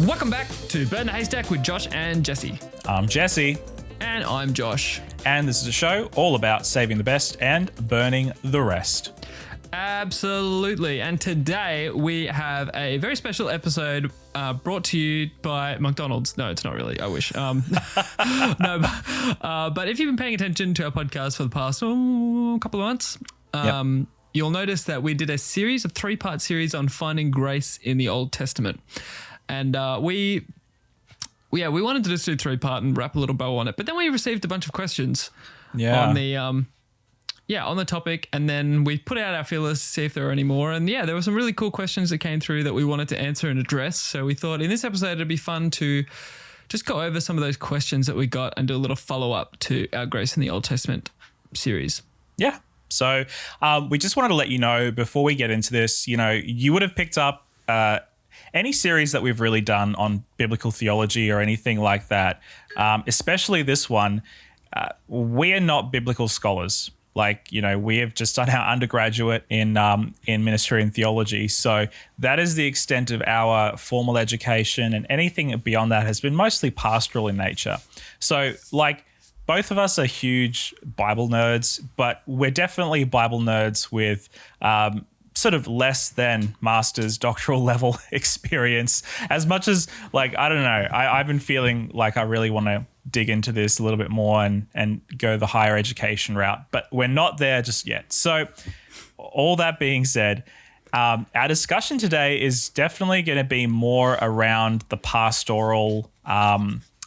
Welcome back to Burn the Haystack with Josh and Jesse. I'm Jesse. And I'm Josh. And this is a show all about saving the best and burning the rest. Absolutely. And today we have a very special episode brought to you by McDonald's. No, it's not really. I wish. No, but if you've been paying attention to our podcast for the past couple of months, you'll notice that we did a series, a 3-part series on finding grace in the Old Testament. And we wanted to just do 3-part and wrap a little bow on it. But then we received a bunch of questions on the on the topic, and then we put out our feelers to see if there were any more. And there were some really cool questions that came through that we wanted to answer and address. So we thought in this episode it'd be fun to just go over some of those questions that we got and do a little follow-up to our Grace in the Old Testament series. Yeah. So we just wanted to let you know before we get into this, you would have picked up any series that we've really done on biblical theology or anything like that, especially this one, we are not biblical scholars. We have just done our undergraduate in ministry and theology. So that is the extent of our formal education, and anything beyond that has been mostly pastoral in nature. So both of us are huge Bible nerds, but we're definitely Bible nerds with sort of less than master's doctoral level experience. As much as I don't know, I've been feeling like I really want to dig into this a little bit more and go the higher education route, but we're not there just yet. So all that being said, our discussion today is definitely going to be more around the pastoral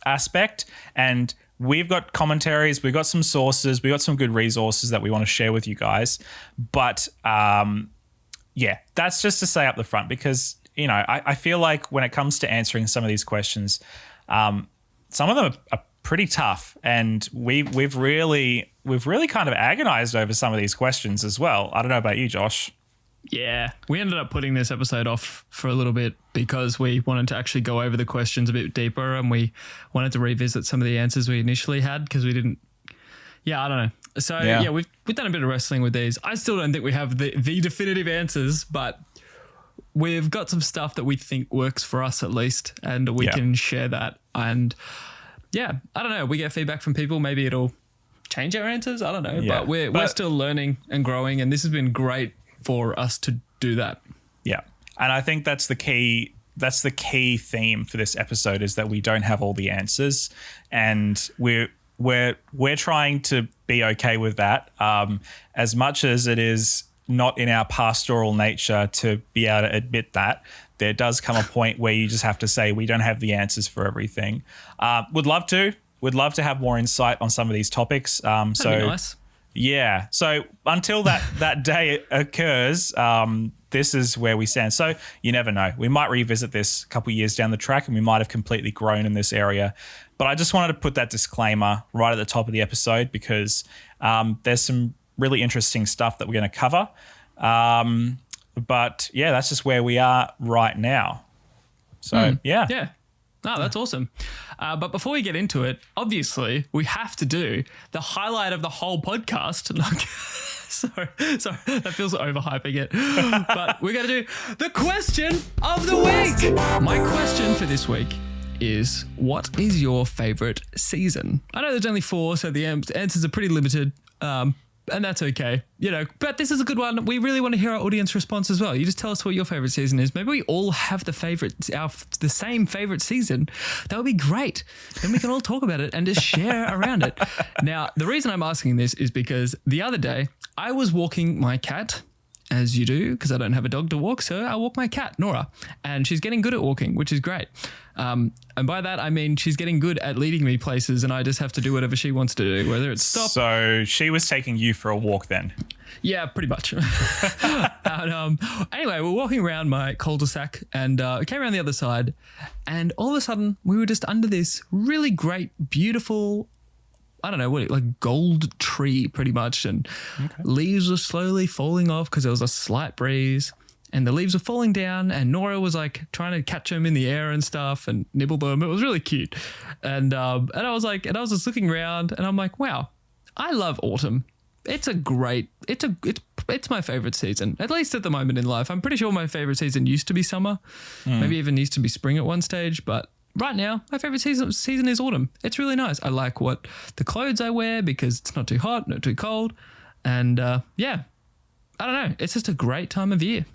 aspect, and we've got commentaries, we've got some sources, we've got some good resources that we want to share with you guys. But that's just to say up the front, because I feel like when it comes to answering some of these questions, some of them are pretty tough, and we've really kind of agonized over some of these questions as well. I don't know about you, Josh. Yeah, we ended up putting this episode off for a little bit because we wanted to actually go over the questions a bit deeper, and we wanted to revisit some of the answers we initially had because we didn't. Yeah, I don't know. So we've done a bit of wrestling with these. I still don't think we have the definitive answers, but we've got some stuff that we think works for us at least, and we can share that. And I don't know. We get feedback from people. Maybe it'll change our answers. I don't know. Yeah. But we're still learning and growing, and this has been great for us to do that. Yeah. And I think that's the key. That's the key theme for this episode, is that we don't have all the answers, and we're trying to be okay with that. As much as it is not in our pastoral nature to be able to admit that, there does come a point where you just have to say we don't have the answers for everything. Would love to have more insight on some of these topics. That'd be nice. Yeah. So until that day occurs, this is where we stand. So you never know. We might revisit this a couple of years down the track, and we might have completely grown in this area. But I just wanted to put that disclaimer right at the top of the episode, because there's some really interesting stuff that we're going to cover. But that's just where we are right now. So Yeah. No, that's awesome. But before we get into it, obviously we have to do the highlight of the whole podcast. Sorry, that feels overhyping it. But we're going to do the question of the week. My question for this week is, what is your favorite season? I know there's only 4, so the answers are pretty limited. And that's okay, but this is a good one. We really want to hear our audience response as well. You just tell us what your favorite season is. Maybe we all have the same favorite season. That would be great. Then we can all talk about it and just share around it. Now, the reason I'm asking this is because the other day I was walking my cat, as you do, because I don't have a dog to walk. So I walk my cat, Nora, and she's getting good at walking, which is great. And by that, I mean she's getting good at leading me places, and I just have to do whatever she wants to do, whether it's stop. So she was taking you for a walk then? Yeah, pretty much. And, anyway, we're walking around my cul-de-sac, and we came around the other side, and all of a sudden we were just under this really great, beautiful I don't know what, like gold tree pretty much. And leaves were slowly falling off because there was a slight breeze. And the leaves were falling down, and Nora was like trying to catch them in the air and stuff and nibble them. It was really cute. And I was like, and I was just looking around, and I'm like, wow, I love autumn. It's my favorite season, at least at the moment in life. I'm pretty sure my favorite season used to be summer, maybe even used to be spring at one stage. But right now, my favorite season is autumn. It's really nice. I like what the clothes I wear because it's not too hot, not too cold. And yeah, I don't know. It's just a great time of year.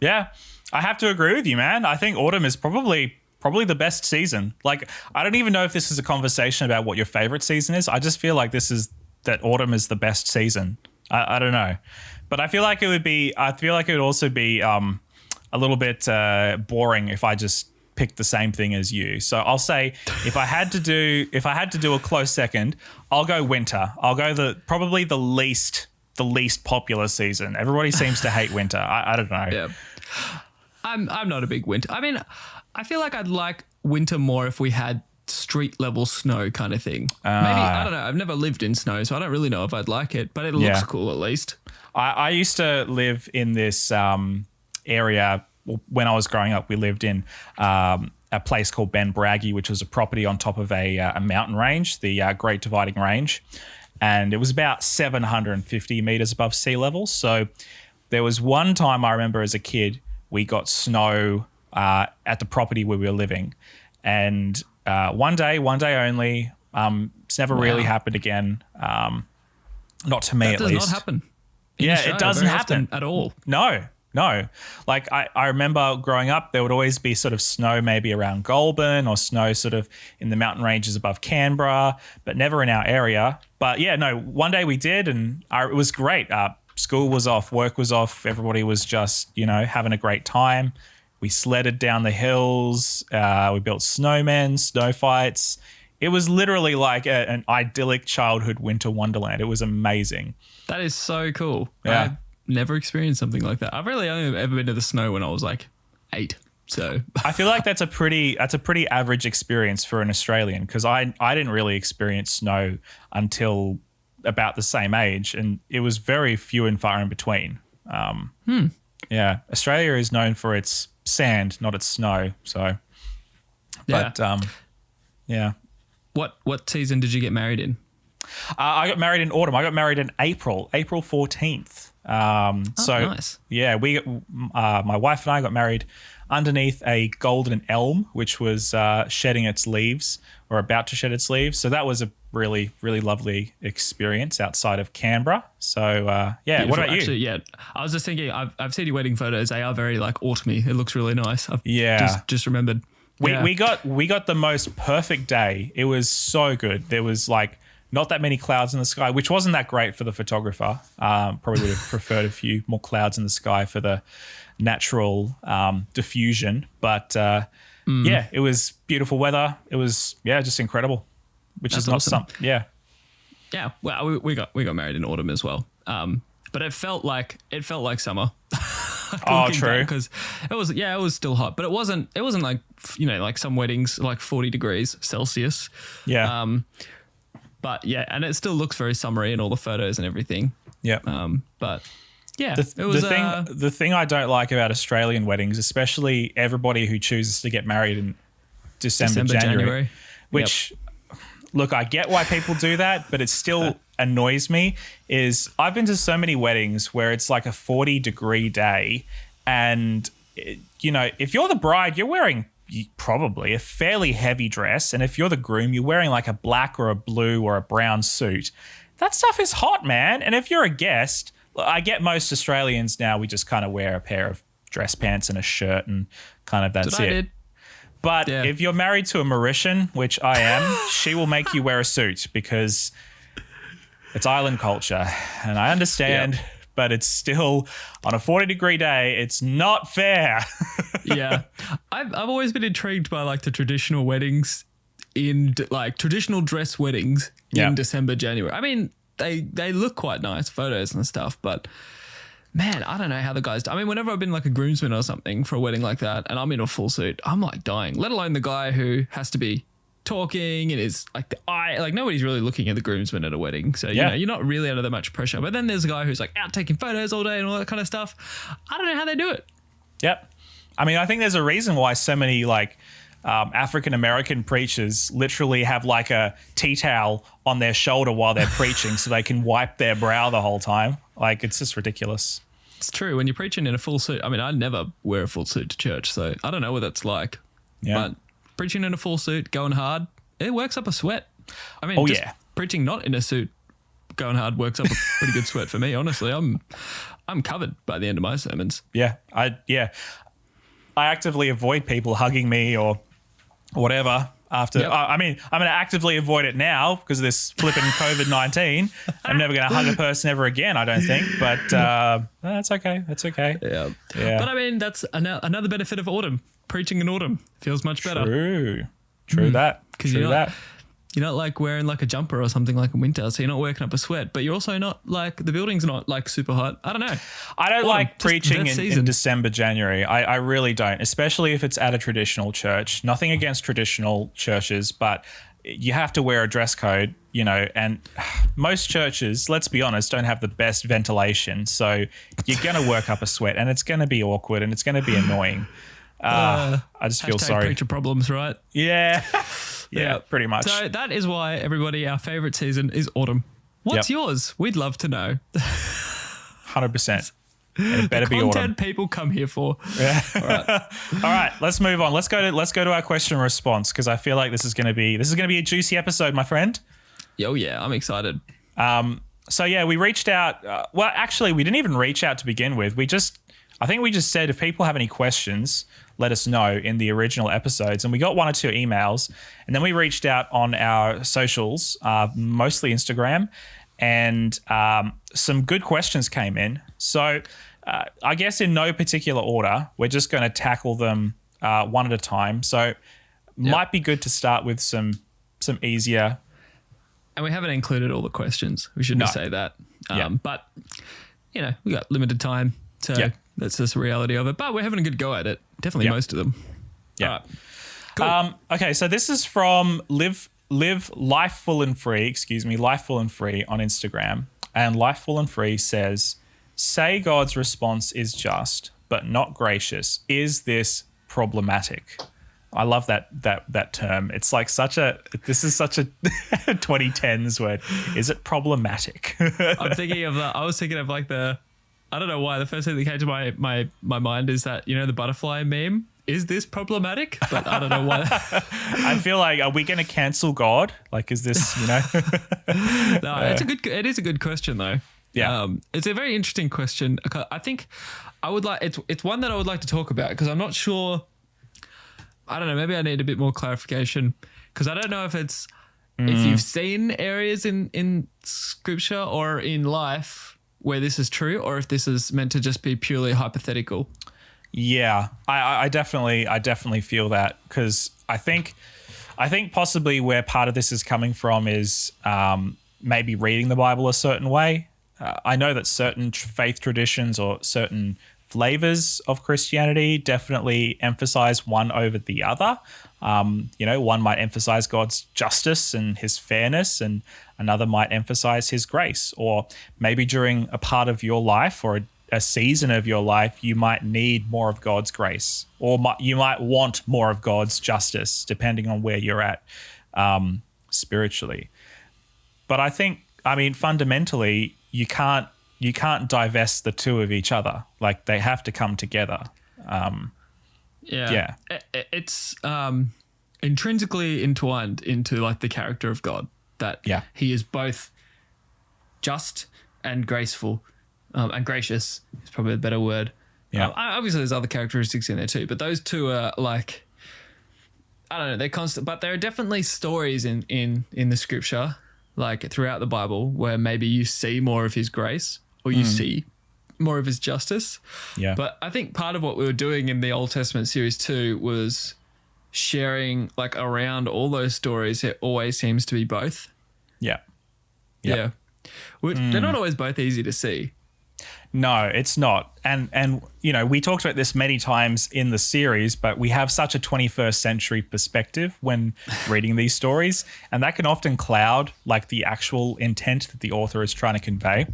Yeah. I have to agree with you, man. I think autumn is probably the best season. Like, I don't even know if this is a conversation about what your favorite season is. I just feel like that autumn is the best season. I don't know. But I feel like it would also be a little bit boring if I just picked the same thing as you. So I'll say if I had to do a close second, I'll go winter. I'll go probably the least popular season. Everybody seems to hate winter. I don't know. Yeah. I'm not a big winter. I mean, I feel like I'd like winter more if we had street level snow kind of thing. Maybe, I don't know. I've never lived in snow, so I don't really know if I'd like it, but it looks cool at least. I used to live in this area when I was growing up. We lived in a place called Benbraggie, which was a property on top of a mountain range, the Great Dividing Range. And it was about 750 meters above sea level. So there was one time I remember as a kid, we got snow at the property where we were living. And one day only, it's never really happened again. Not to me, at least. That does not happen. It doesn't happen at all. No. Like I remember growing up, there would always be sort of snow maybe around Goulburn or snow sort of in the mountain ranges above Canberra, but never in our area. But yeah, no, one day we did, and it was great. School was off, work was off. Everybody was just, having a great time. We sledded down the hills. We built snowmen, snow fights. It was literally like an idyllic childhood winter wonderland. It was amazing. That is so cool. Yeah. I've never experienced something like that. I've really only ever been to the snow when I was like 8. So I feel like that's a pretty average experience for an Australian, because I didn't really experience snow until about the same age, and it was very few and far in between. Yeah, Australia is known for its sand, not its snow. So, but yeah. What season did you get married in? I got married in autumn. I got married in April 14th. Nice. Yeah, my wife and I got married underneath a golden elm, which was shedding its leaves or about to shed its leaves. So that was a really, really lovely experience outside of Canberra. So yeah, Beautiful. What about you? Actually, yeah, I was just thinking. I've seen your wedding photos. They are very like autumny. It looks really nice. I've just remembered. We got the most perfect day. It was so good. There was like not that many clouds in the sky, which wasn't that great for the photographer. Probably would have preferred a few more clouds in the sky for the natural diffusion. But yeah, it was beautiful weather. It was just incredible, which That's is not awesome. something. Yeah. Yeah. Well, we got married in autumn as well. But it felt like summer. Oh, true. Because it was still hot, but it wasn't like like some weddings like 40 degrees Celsius. Yeah. But yeah, and it still looks very summery in all the photos and everything. Yeah. But yeah, it was the thing I don't like about Australian weddings, especially everybody who chooses to get married in December, January. Which, look, I get why people do that, but it still annoys me. Is I've been to so many weddings where it's like a 40-degree day, and if you're the bride, you're wearing probably a fairly heavy dress, and if you're the groom, you're wearing like a black or a blue or a brown suit. That stuff is hot, man. And if you're a guest, I get most Australians now, we just kind of wear a pair of dress pants and a shirt and kind of that's it. But if you're married to a Mauritian, which I am, she will make you wear a suit because it's island culture. And I understand, but it's still on a 40-degree day, it's not fair. Yeah. I've always been intrigued by like the traditional weddings in like traditional dress weddings in December, January. I mean, they look quite nice, photos and stuff, but man, I don't know how the guys do. I mean, whenever I've been like a groomsman or something for a wedding like that and I'm in a full suit, I'm like dying, let alone the guy who has to be talking and is like the eye, like nobody's really looking at the groomsmen at a wedding. So, Yeah. you're not really under that much pressure. But then there's a guy who's like out taking photos all day and all that kind of stuff. I don't know how they do it. Yep. I mean, I think there's a reason why so many like African American preachers literally have like a tea towel on their shoulder while they're preaching so they can wipe their brow the whole time. Like, it's just ridiculous. It's true. When you're preaching in a full suit, I mean, I never wear a full suit to church, so I don't know what that's like. Yeah. But preaching in a full suit, going hard, it works up a sweat. I mean, preaching not in a suit, going hard works up a pretty good sweat for me, honestly. I'm covered by the end of my sermons. Yeah. I actively avoid people hugging me or whatever after. Yep. I mean, I'm going to actively avoid it now because of this flipping COVID-19. I'm never going to hug a person ever again, I don't think. But that's okay. That's okay. Yeah. Yeah. But I mean, that's another benefit of autumn. Preaching in autumn feels much better. True that. Because you're not like wearing like a jumper or something like in winter, so you're not working up a sweat, but you're also not like the building's not like super hot. I don't know. I don't Autumn, like just preaching that in season. December, January. I really don't, especially if it's at a traditional church. Nothing against traditional churches, but you have to wear a dress code, and most churches, let's be honest, don't have the best ventilation. So you're going to work up a sweat and it's going to be awkward and it's going to be annoying. I just feel sorry. Preacher problems, right? Yeah. Yeah, pretty much. So that is why, everybody, our favorite season is autumn. What's yours? We'd love to know. 100%. And it better be Content autumn. people come here for. Yeah. All right, let's move on. Let's go to our question and response because I feel like this is going to be a juicy episode, my friend. Oh yeah, I'm excited. So yeah, we reached out. Well, actually, we didn't even reach out to begin with. I think we just said if people have any questions, let us know in the original episodes. And we got 1 or 2 emails. And then we reached out on our socials, mostly Instagram, and some good questions came in. So I guess in no particular order, we're just going to tackle them one at a time. So might be good to start with some easier. And we haven't included all the questions. We shouldn't say that. But, we got limited time. So that's just the reality of it. But we're having a good go at it. Definitely most of them. Yeah. All right. Cool. Okay, so this is from Live Life Full and Free, Life Full and Free on Instagram. And Life Full and Free says, say God's response is just, but not gracious. Is this problematic? I love that term. It's like this is such a 2010s word. Is it problematic? I was thinking of like I don't know why. The first thing that came to my mind is that, the butterfly meme. Is this problematic? But I don't know why. I feel like, are we going to cancel God? Like, is this, No, it is a good question though. Yeah. It's a very interesting question. I think it's one that I would like to talk about because I'm not sure. I don't know. Maybe I need a bit more clarification because I don't know if it's if you've seen areas in scripture or in life where this is true, or if this is meant to just be purely hypothetical. Yeah, I definitely feel that because I think possibly where part of this is coming from is maybe reading the Bible a certain way. I know that certain faith traditions or certain flavors of Christianity definitely emphasize one over the other. One might emphasize God's justice and his fairness, and another might emphasize his grace. Or maybe during a part of your life or a season of your life, you might need more of God's grace, or you might want more of God's justice, depending on where you're at spiritually. But fundamentally, you can't divest the two of each other. Like, they have to come together. It's intrinsically entwined into like the character of God, that he is both just and graceful, and gracious is probably a better word. Yeah. Obviously there's other characteristics in there too, but those two are like, I don't know, they're constant, but there are definitely stories in the scripture, like throughout the Bible, where maybe you see more of his grace or you see more of his justice. Yeah. But I think part of what we were doing in the Old Testament series too was sharing, like, around all those stories, it always seems to be both. Yeah. Yeah. They're not always both easy to see. No, it's not. And you know, we talked about this many times in the series, but we have such a 21st century perspective when reading these stories, and that can often cloud like the actual intent that the author is trying to convey.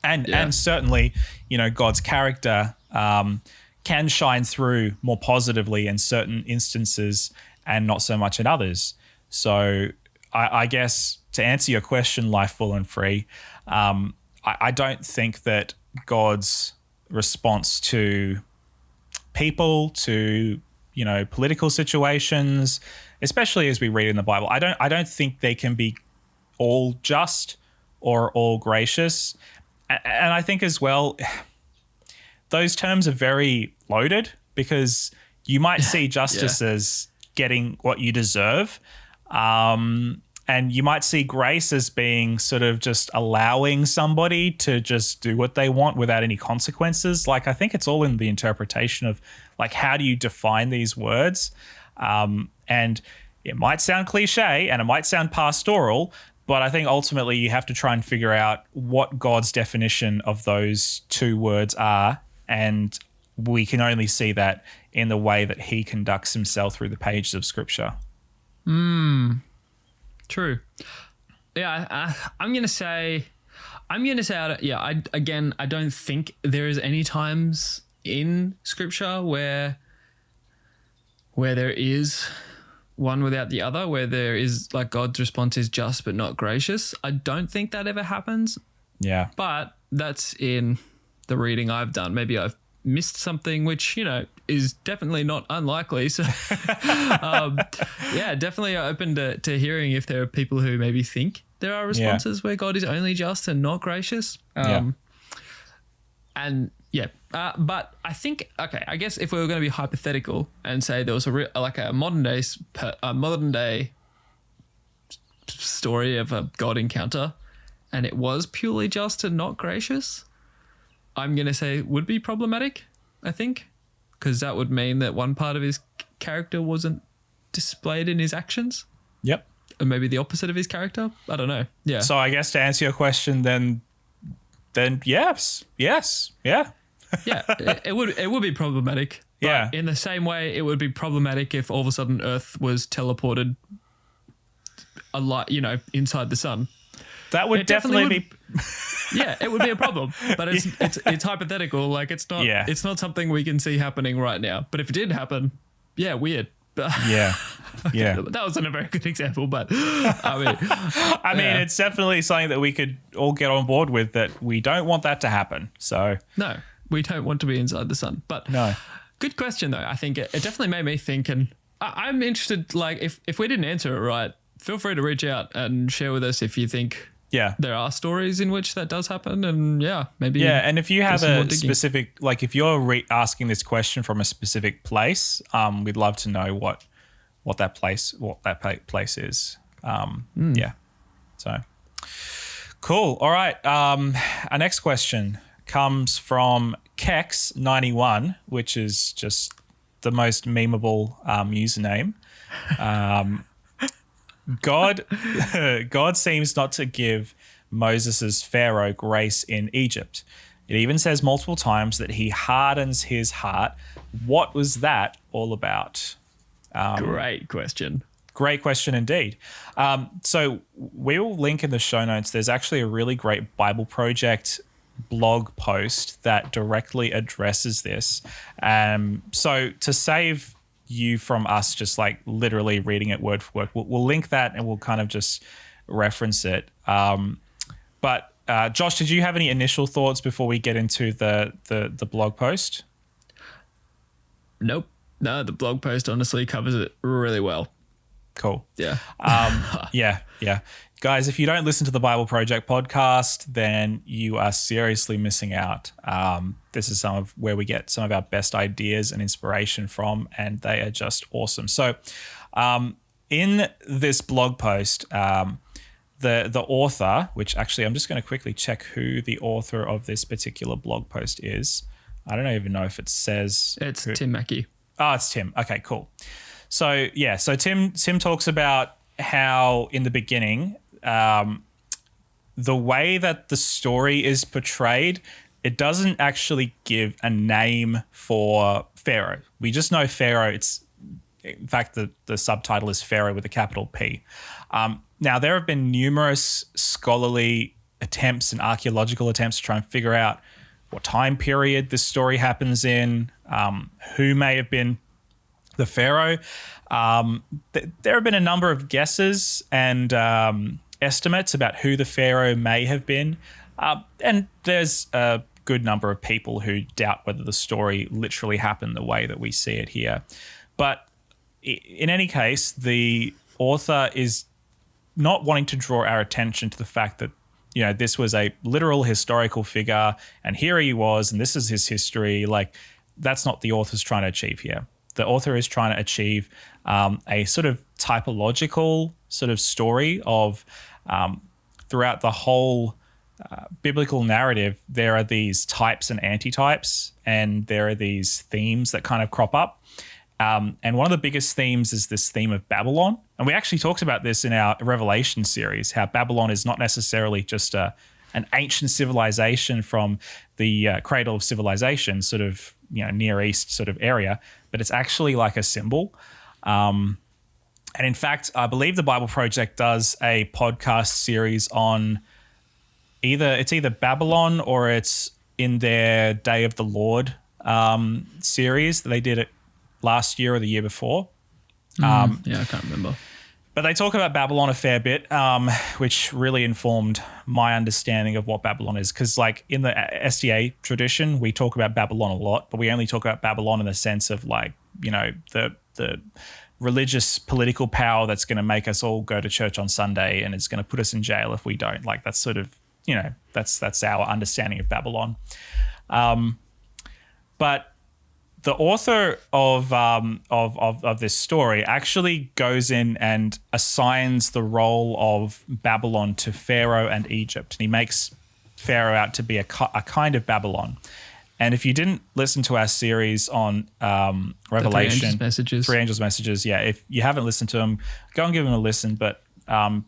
And certainly, you know, God's character can shine through more positively in certain instances and not so much in others. So I guess to answer your question, Life Full and Free, I don't think that God's response to people, to, you know, political situations, especially as we read in the Bible, I don't think they can be all just or all gracious. And I think as well, those terms are very loaded, because you might see justice as getting what you deserve. And you might see grace as being sort of just allowing somebody to just do what they want without any consequences. Like, I think it's all in the interpretation of, like, how do you define these words? And it might sound cliche and it might sound pastoral, but I think ultimately you have to try and figure out what God's definition of those two words are. And we can only see that in the way that he conducts himself through the pages of Scripture. True. Yeah, I'm gonna say, I don't think there is any times in Scripture where there is one without the other, where there is like God's response is just but not gracious. I don't think that ever happens. Yeah. But that's in the reading I've done. Maybe I've missed something, which, you know, is definitely not unlikely. So, definitely open to hearing if there are people who maybe think there are responses where God is only just and not gracious. But I think, okay, I guess if we were going to be hypothetical and say there was a modern day story of a God encounter, and it was purely just and not gracious, I'm going to say it would be problematic, I think, because that would mean that one part of his character wasn't displayed in his actions. Yep. Or maybe the opposite of his character. I don't know. Yeah. So I guess to answer your question, then yes. Yeah. It would be problematic. But in the same way, it would be problematic if all of a sudden Earth was teleported inside the sun. That would definitely be. Yeah, it would be a problem, but it's hypothetical. Like, it's not something we can see happening right now. But if it did happen, weird. Yeah. That wasn't a very good example, but I mean, it's definitely something that we could all get on board with, that we don't want that to happen. So no, we don't want to be inside the sun. But no, good question though. I think it definitely made me think, and I'm interested. Like, if we didn't answer it right, feel free to reach out and share with us if you think. Yeah, there are stories in which that does happen, and maybe. Yeah, and if you have a specific, like, if you're asking this question from a specific place, we'd love to know what that place is. Yeah, so cool. All right, our next question comes from Kex91, which is just the most memeable username. God seems not to give Moses' Pharaoh grace in Egypt. It even says multiple times that he hardens his heart. What was that all about? Great question. Great question indeed. So we will link in the show notes. There's actually a really great Bible Project blog post that directly addresses this. So to save you from us just like literally reading it word for word, we'll link that and we'll kind of just reference it. But Josh, did you have any initial thoughts before we get into the blog post? Nope. No, the blog post honestly covers it really well. Cool. Yeah. Yeah. Guys, if you don't listen to the Bible Project podcast, then you are seriously missing out. This is some of where we get some of our best ideas and inspiration from, and they are just awesome. So in this blog post, the author, which actually I'm just going to quickly check who the author of this particular blog post is. I don't even know if it says. It's Tim Mackie. Oh, it's Tim. Okay, cool. So Tim talks about how in the beginning, the way that the story is portrayed it doesn't actually give a name for Pharaoh. We just know Pharaoh. In fact, the subtitle is Pharaoh with a capital P. Now, there have been numerous scholarly attempts and archaeological attempts to try and figure out what time period this story happens in, who may have been the Pharaoh. There have been a number of guesses and estimates about who the Pharaoh may have been. And there's a good number of people who doubt whether the story literally happened the way that we see it here. But in any case, the author is not wanting to draw our attention to the fact that, you know, this was a literal historical figure and here he was and this is his history. Like, that's not the author's trying to achieve here. The author is trying to achieve a sort of typological sort of story of throughout the whole biblical narrative, there are these types and antitypes, and there are these themes that kind of crop up. And one of the biggest themes is this theme of Babylon. And we actually talked about this in our Revelation series, how Babylon is not necessarily just an ancient civilization from the cradle of civilization, sort of, you know, Near East sort of area, but it's actually like a symbol. And in fact, I believe the Bible Project does a podcast series on either Babylon or it's in their Day of the Lord series. They did it last year or the year before. Yeah, I can't remember. But they talk about Babylon a fair bit, which really informed my understanding of what Babylon is. Because like in the SDA tradition, we talk about Babylon a lot, but we only talk about Babylon in the sense of like, you know, the religious political power that's going to make us all go to church on Sunday and it's going to put us in jail if we don't. Like that's sort of, you know, that's our understanding of Babylon. But the author of this story actually goes in and assigns the role of Babylon to Pharaoh and Egypt. And he makes Pharaoh out to be a kind of Babylon. And if you didn't listen to our series on Revelation, Three Angels' Messages, yeah, if you haven't listened to them, go and give them a listen. But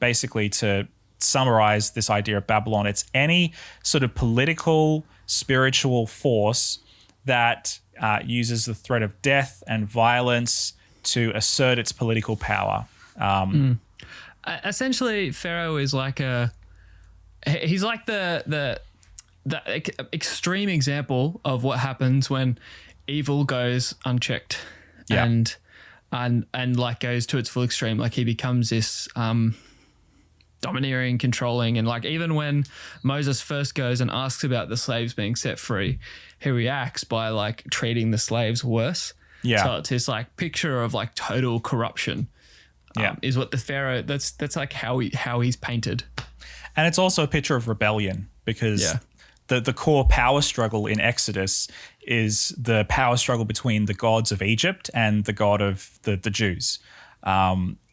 basically to summarize this idea of Babylon, it's any sort of political, spiritual force that uses the threat of death and violence to assert its political power. Essentially, Pharaoh is like he's like the extreme example of what happens when evil goes unchecked and like goes to its full extreme. Like he becomes this domineering, controlling, and like even when Moses first goes and asks about the slaves being set free, he reacts by like treating the slaves worse. Yeah. So it's this like picture of like total corruption. Is what the Pharaoh. That's like how he's painted. And it's also a picture of rebellion because the core power struggle in Exodus is the power struggle between the gods of Egypt and the god of the Jews.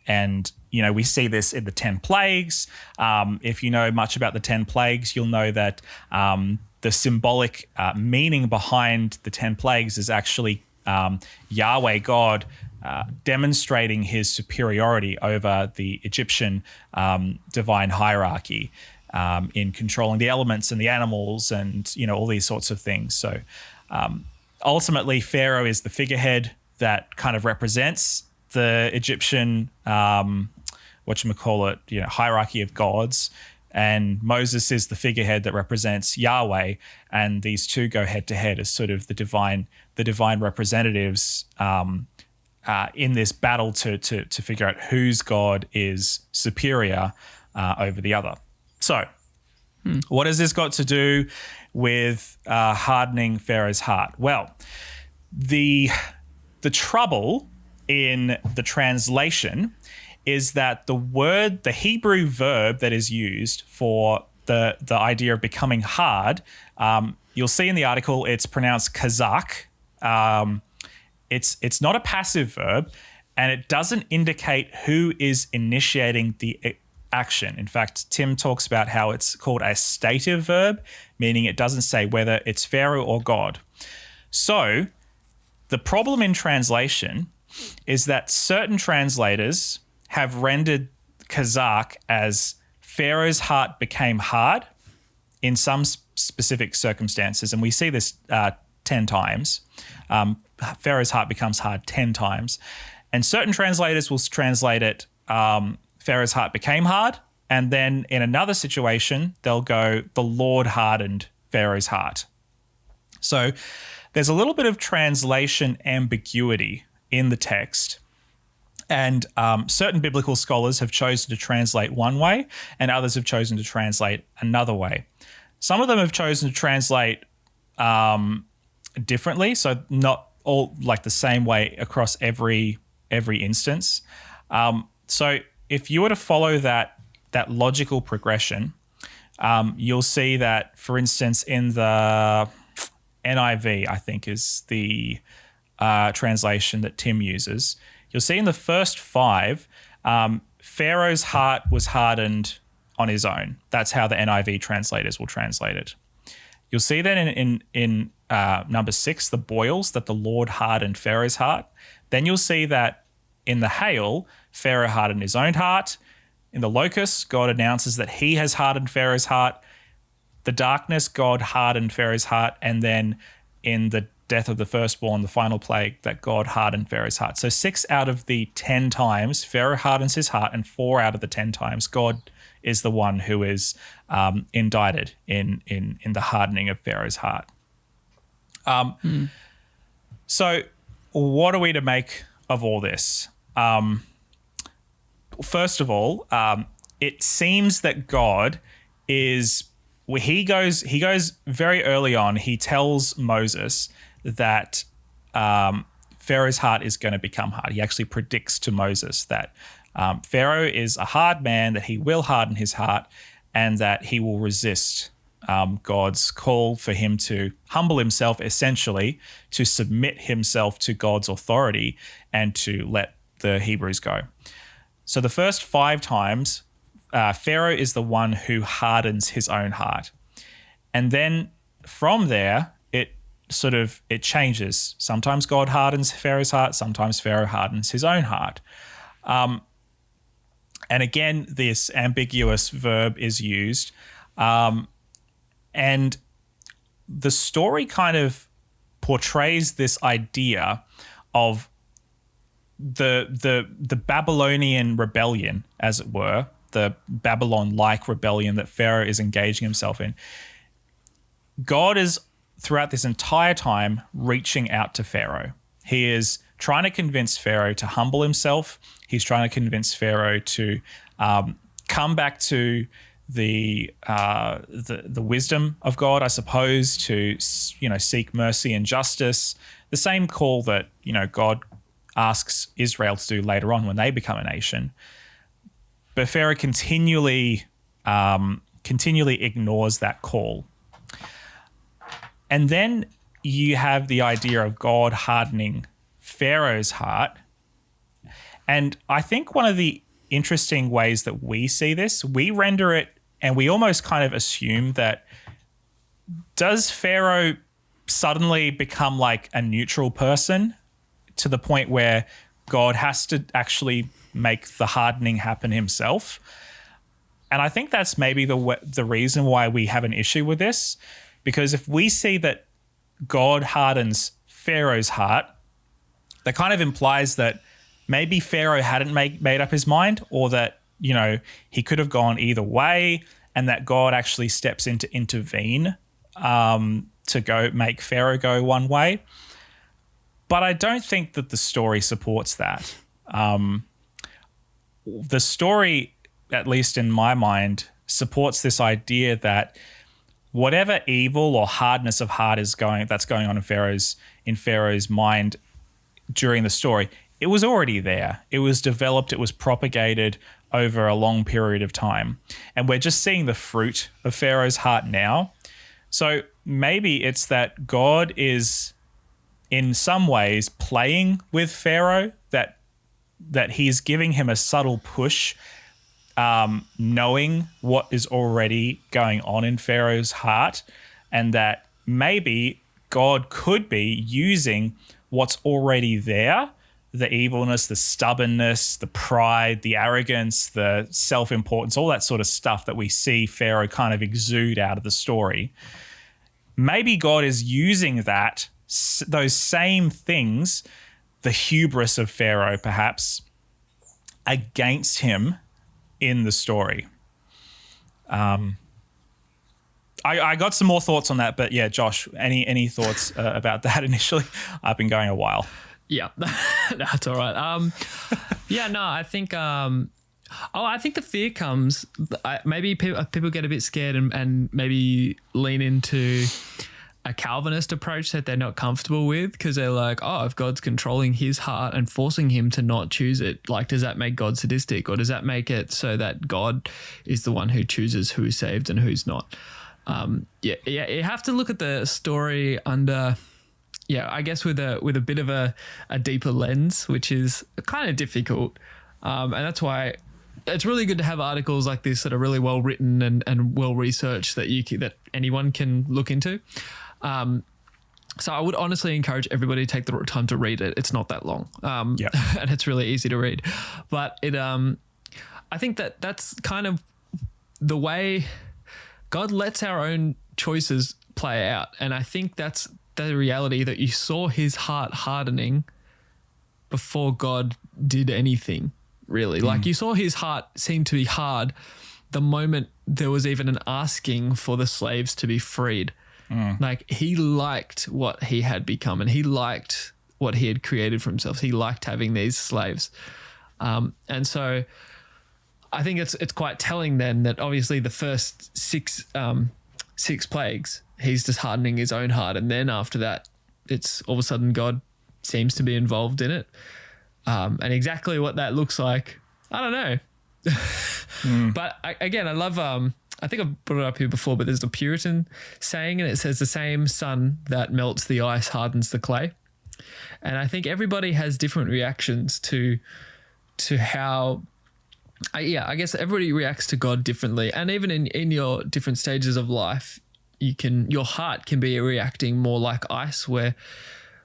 And, you know, we see this in the 10 plagues. If you know much about the 10 plagues, you'll know that the symbolic meaning behind the 10 plagues is actually Yahweh, God, demonstrating his superiority over the Egyptian divine hierarchy in controlling the elements and the animals and, you know, all these sorts of things. So ultimately, Pharaoh is the figurehead that kind of represents the Egyptian, hierarchy of gods, and Moses is the figurehead that represents Yahweh, and these two go head to head as sort of the divine representatives in this battle to figure out whose God is superior over the other. So, what has this got to do with hardening Pharaoh's heart? Well, the trouble in the translation is that the Hebrew verb that is used for the idea of becoming hard, you'll see in the article it's pronounced kazak. It's not a passive verb, and it doesn't indicate who is initiating the action. In fact, Tim talks about how it's called a stative verb, meaning it doesn't say whether it's Pharaoh or God. So the problem in translation is that certain translators have rendered kazak as Pharaoh's heart became hard in some specific circumstances, and we see this 10 times. Pharaoh's heart becomes hard 10 times. And certain translators will translate it, Pharaoh's heart became hard. And then in another situation, they'll go, the Lord hardened Pharaoh's heart. So there's a little bit of translation ambiguity in the text. And certain biblical scholars have chosen to translate one way, and others have chosen to translate another way. Some of them have chosen to translate differently, so not all like the same way across every instance. So if you were to follow that logical progression, you'll see that, for instance, in the NIV, I think is the translation that Tim uses, you'll see in the first 5, Pharaoh's heart was hardened on his own. That's how the NIV translators will translate it. You'll see that in number 6, the boils, that the Lord hardened Pharaoh's heart. Then you'll see that in the hail, Pharaoh hardened his own heart. In the locusts, God announces that he has hardened Pharaoh's heart. The darkness, God hardened Pharaoh's heart. And then in the death of the firstborn, the final plague, that God hardened Pharaoh's heart. So 6 out of the 10 times, Pharaoh hardens his heart, and 4 out of the 10 times, God is the one who is indicted in the hardening of Pharaoh's heart. So what are we to make of all this? First of all, it seems that God is, he goes very early on, he tells Moses that Pharaoh's heart is going to become hard. He actually predicts to Moses that Pharaoh is a hard man, that he will harden his heart, and that he will resist God's call for him to humble himself, essentially to submit himself to God's authority and to let the Hebrews go. So the first 5 times, Pharaoh is the one who hardens his own heart. And then from there, it changes. Sometimes God hardens Pharaoh's heart, sometimes Pharaoh hardens his own heart. And again, this ambiguous verb is used. And the story kind of portrays this idea of the Babylonian rebellion, as it were, the Babylon-like rebellion that Pharaoh is engaging himself in. God is, throughout this entire time, reaching out to Pharaoh. He is trying to convince Pharaoh to humble himself. He's trying to convince Pharaoh to come back to the wisdom of God, I suppose, to seek mercy and justice. The same call that God asks Israel to do later on when they become a nation. But Pharaoh continually ignores that call. And then you have the idea of God hardening Pharaoh's heart. And I think one of the interesting ways that we see this, we render it and we almost kind of assume that, does Pharaoh suddenly become like a neutral person to the point where God has to actually make the hardening happen himself? And I think that's maybe the reason why we have an issue with this, because if we see that God hardens Pharaoh's heart, that kind of implies that maybe Pharaoh hadn't made up his mind, or that, he could have gone either way, and that God actually steps in to intervene to go make Pharaoh go one way. But I don't think that the story supports that. The story, at least in my mind, supports this idea that whatever evil or hardness of heart that's going on in Pharaoh's mind during the story, it was already there. It was developed, it was propagated over a long period of time. And we're just seeing the fruit of Pharaoh's heart now. So maybe it's that God is in some ways playing with Pharaoh, that he's giving him a subtle push, knowing what is already going on in Pharaoh's heart, and that maybe God could be using what's already there, the evilness, the stubbornness, the pride, the arrogance, the self-importance, all that sort of stuff that we see Pharaoh kind of exude out of the story. maybe God is using those same things, the hubris of Pharaoh perhaps, against him in the story. I got some more thoughts on that, but yeah, Josh, any thoughts about that initially? I've been going a while. Yeah, that's all right. I think. I think the fear comes. Maybe people get a bit scared and maybe lean into a Calvinist approach that they're not comfortable with, because they're like, oh, if God's controlling his heart and forcing him to not choose it, like, does that make God sadistic, or does that make it so that God is the one who chooses who's saved and who's not? You have to look at the story under, I guess with a bit of a deeper lens, which is kind of difficult, and that's why it's really good to have articles like this that are really well written and well researched that anyone can look into. So I would honestly encourage everybody to take the time to read it. It's not that long, and it's really easy to read. But I think that's kind of the way God lets our own choices play out. And I think that's the reality, that you saw his heart hardening before God did anything, really. Like, you saw his heart seem to be hard the moment there was even an asking for the slaves to be freed. Like, he liked what he had become, and he liked what he had created for himself. He liked having these slaves. And so I think it's quite telling then that obviously the first six plagues, he's just hardening his own heart. And then after that, it's all of a sudden God seems to be involved in it. And exactly what that looks like, I don't know. But I love, I think I've brought it up here before, but there's the Puritan saying, and it says the same sun that melts the ice hardens the clay. And I think everybody has different reactions to how, I guess everybody reacts to God differently. And even in your different stages of life, your heart can be reacting more like ice, where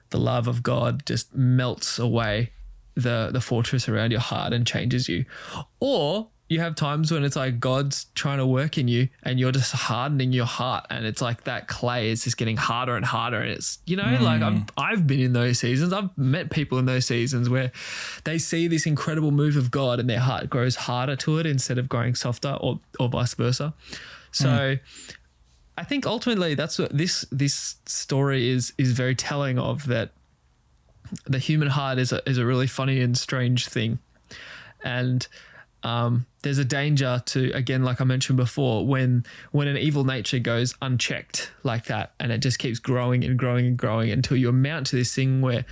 the love of God just melts away the fortress around your heart and changes you. Or you have times when it's like God's trying to work in you and you're just hardening your heart, and it's like that clay is just getting harder and harder. And it's, like I've been in those seasons. I've met people in those seasons where they see this incredible move of God and their heart grows harder to it instead of growing softer, or vice versa. So I think ultimately that's what this story is very telling of, that the human heart is a really funny and strange thing. And there's a danger to, again, like I mentioned before, when an evil nature goes unchecked like that, and it just keeps growing and growing and growing until you amount to this thing where,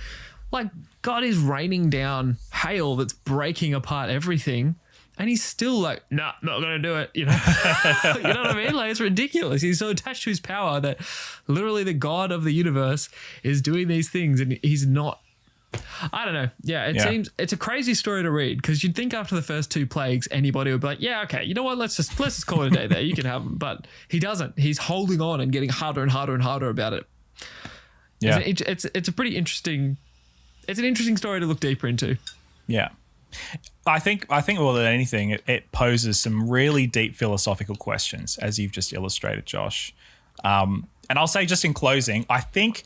like, God is raining down hail that's breaking apart everything, and he's still like, nah, not going to do it, You know what I mean? Like, it's ridiculous. He's so attached to his power that literally the God of the universe is doing these things, and he's not. I don't know. Yeah, seems it's a crazy story to read, because you'd think after the first two plagues, anybody would be like, yeah, okay, you know what? Let's just call it a day there. You can have them. But he doesn't. He's holding on and getting harder and harder and harder about it. Yeah. It's a pretty interesting, it's an interesting story to look deeper into. Yeah. I think more than anything, it poses some really deep philosophical questions, as you've just illustrated, Josh. And I'll say, just in closing, I think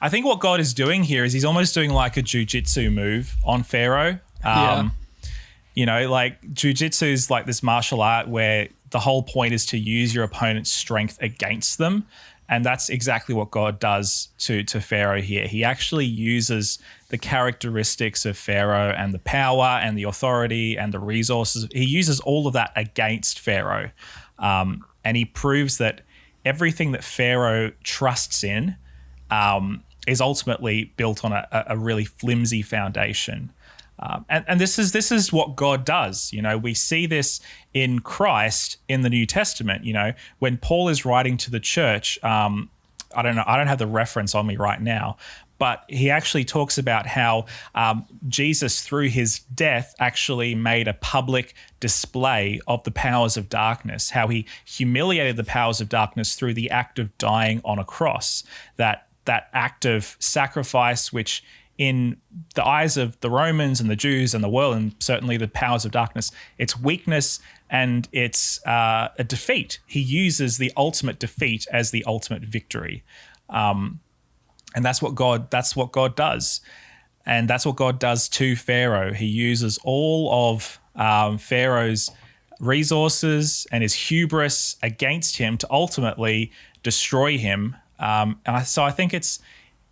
what God is doing here is he's almost doing like a jiu-jitsu move on Pharaoh. Like jiu-jitsu is like this martial art where the whole point is to use your opponent's strength against them. And that's exactly what God does to Pharaoh here. He actually uses the characteristics of Pharaoh and the power and the authority and the resources. He uses all of that against Pharaoh. And he proves that everything that Pharaoh trusts in is ultimately built on a really flimsy foundation. And this is what God does. We see this in Christ in the New Testament. When Paul is writing to the church, I don't have the reference on me right now, but he actually talks about how Jesus, through his death, actually made a public display of the powers of darkness, how he humiliated the powers of darkness through the act of dying on a cross, that act of sacrifice, which in the eyes of the Romans and the Jews and the world, and certainly the powers of darkness, it's weakness and it's a defeat. He uses the ultimate defeat as the ultimate victory. And that's what God does. And that's what God does to Pharaoh. He uses all of Pharaoh's resources and his hubris against him to ultimately destroy him. So I think it's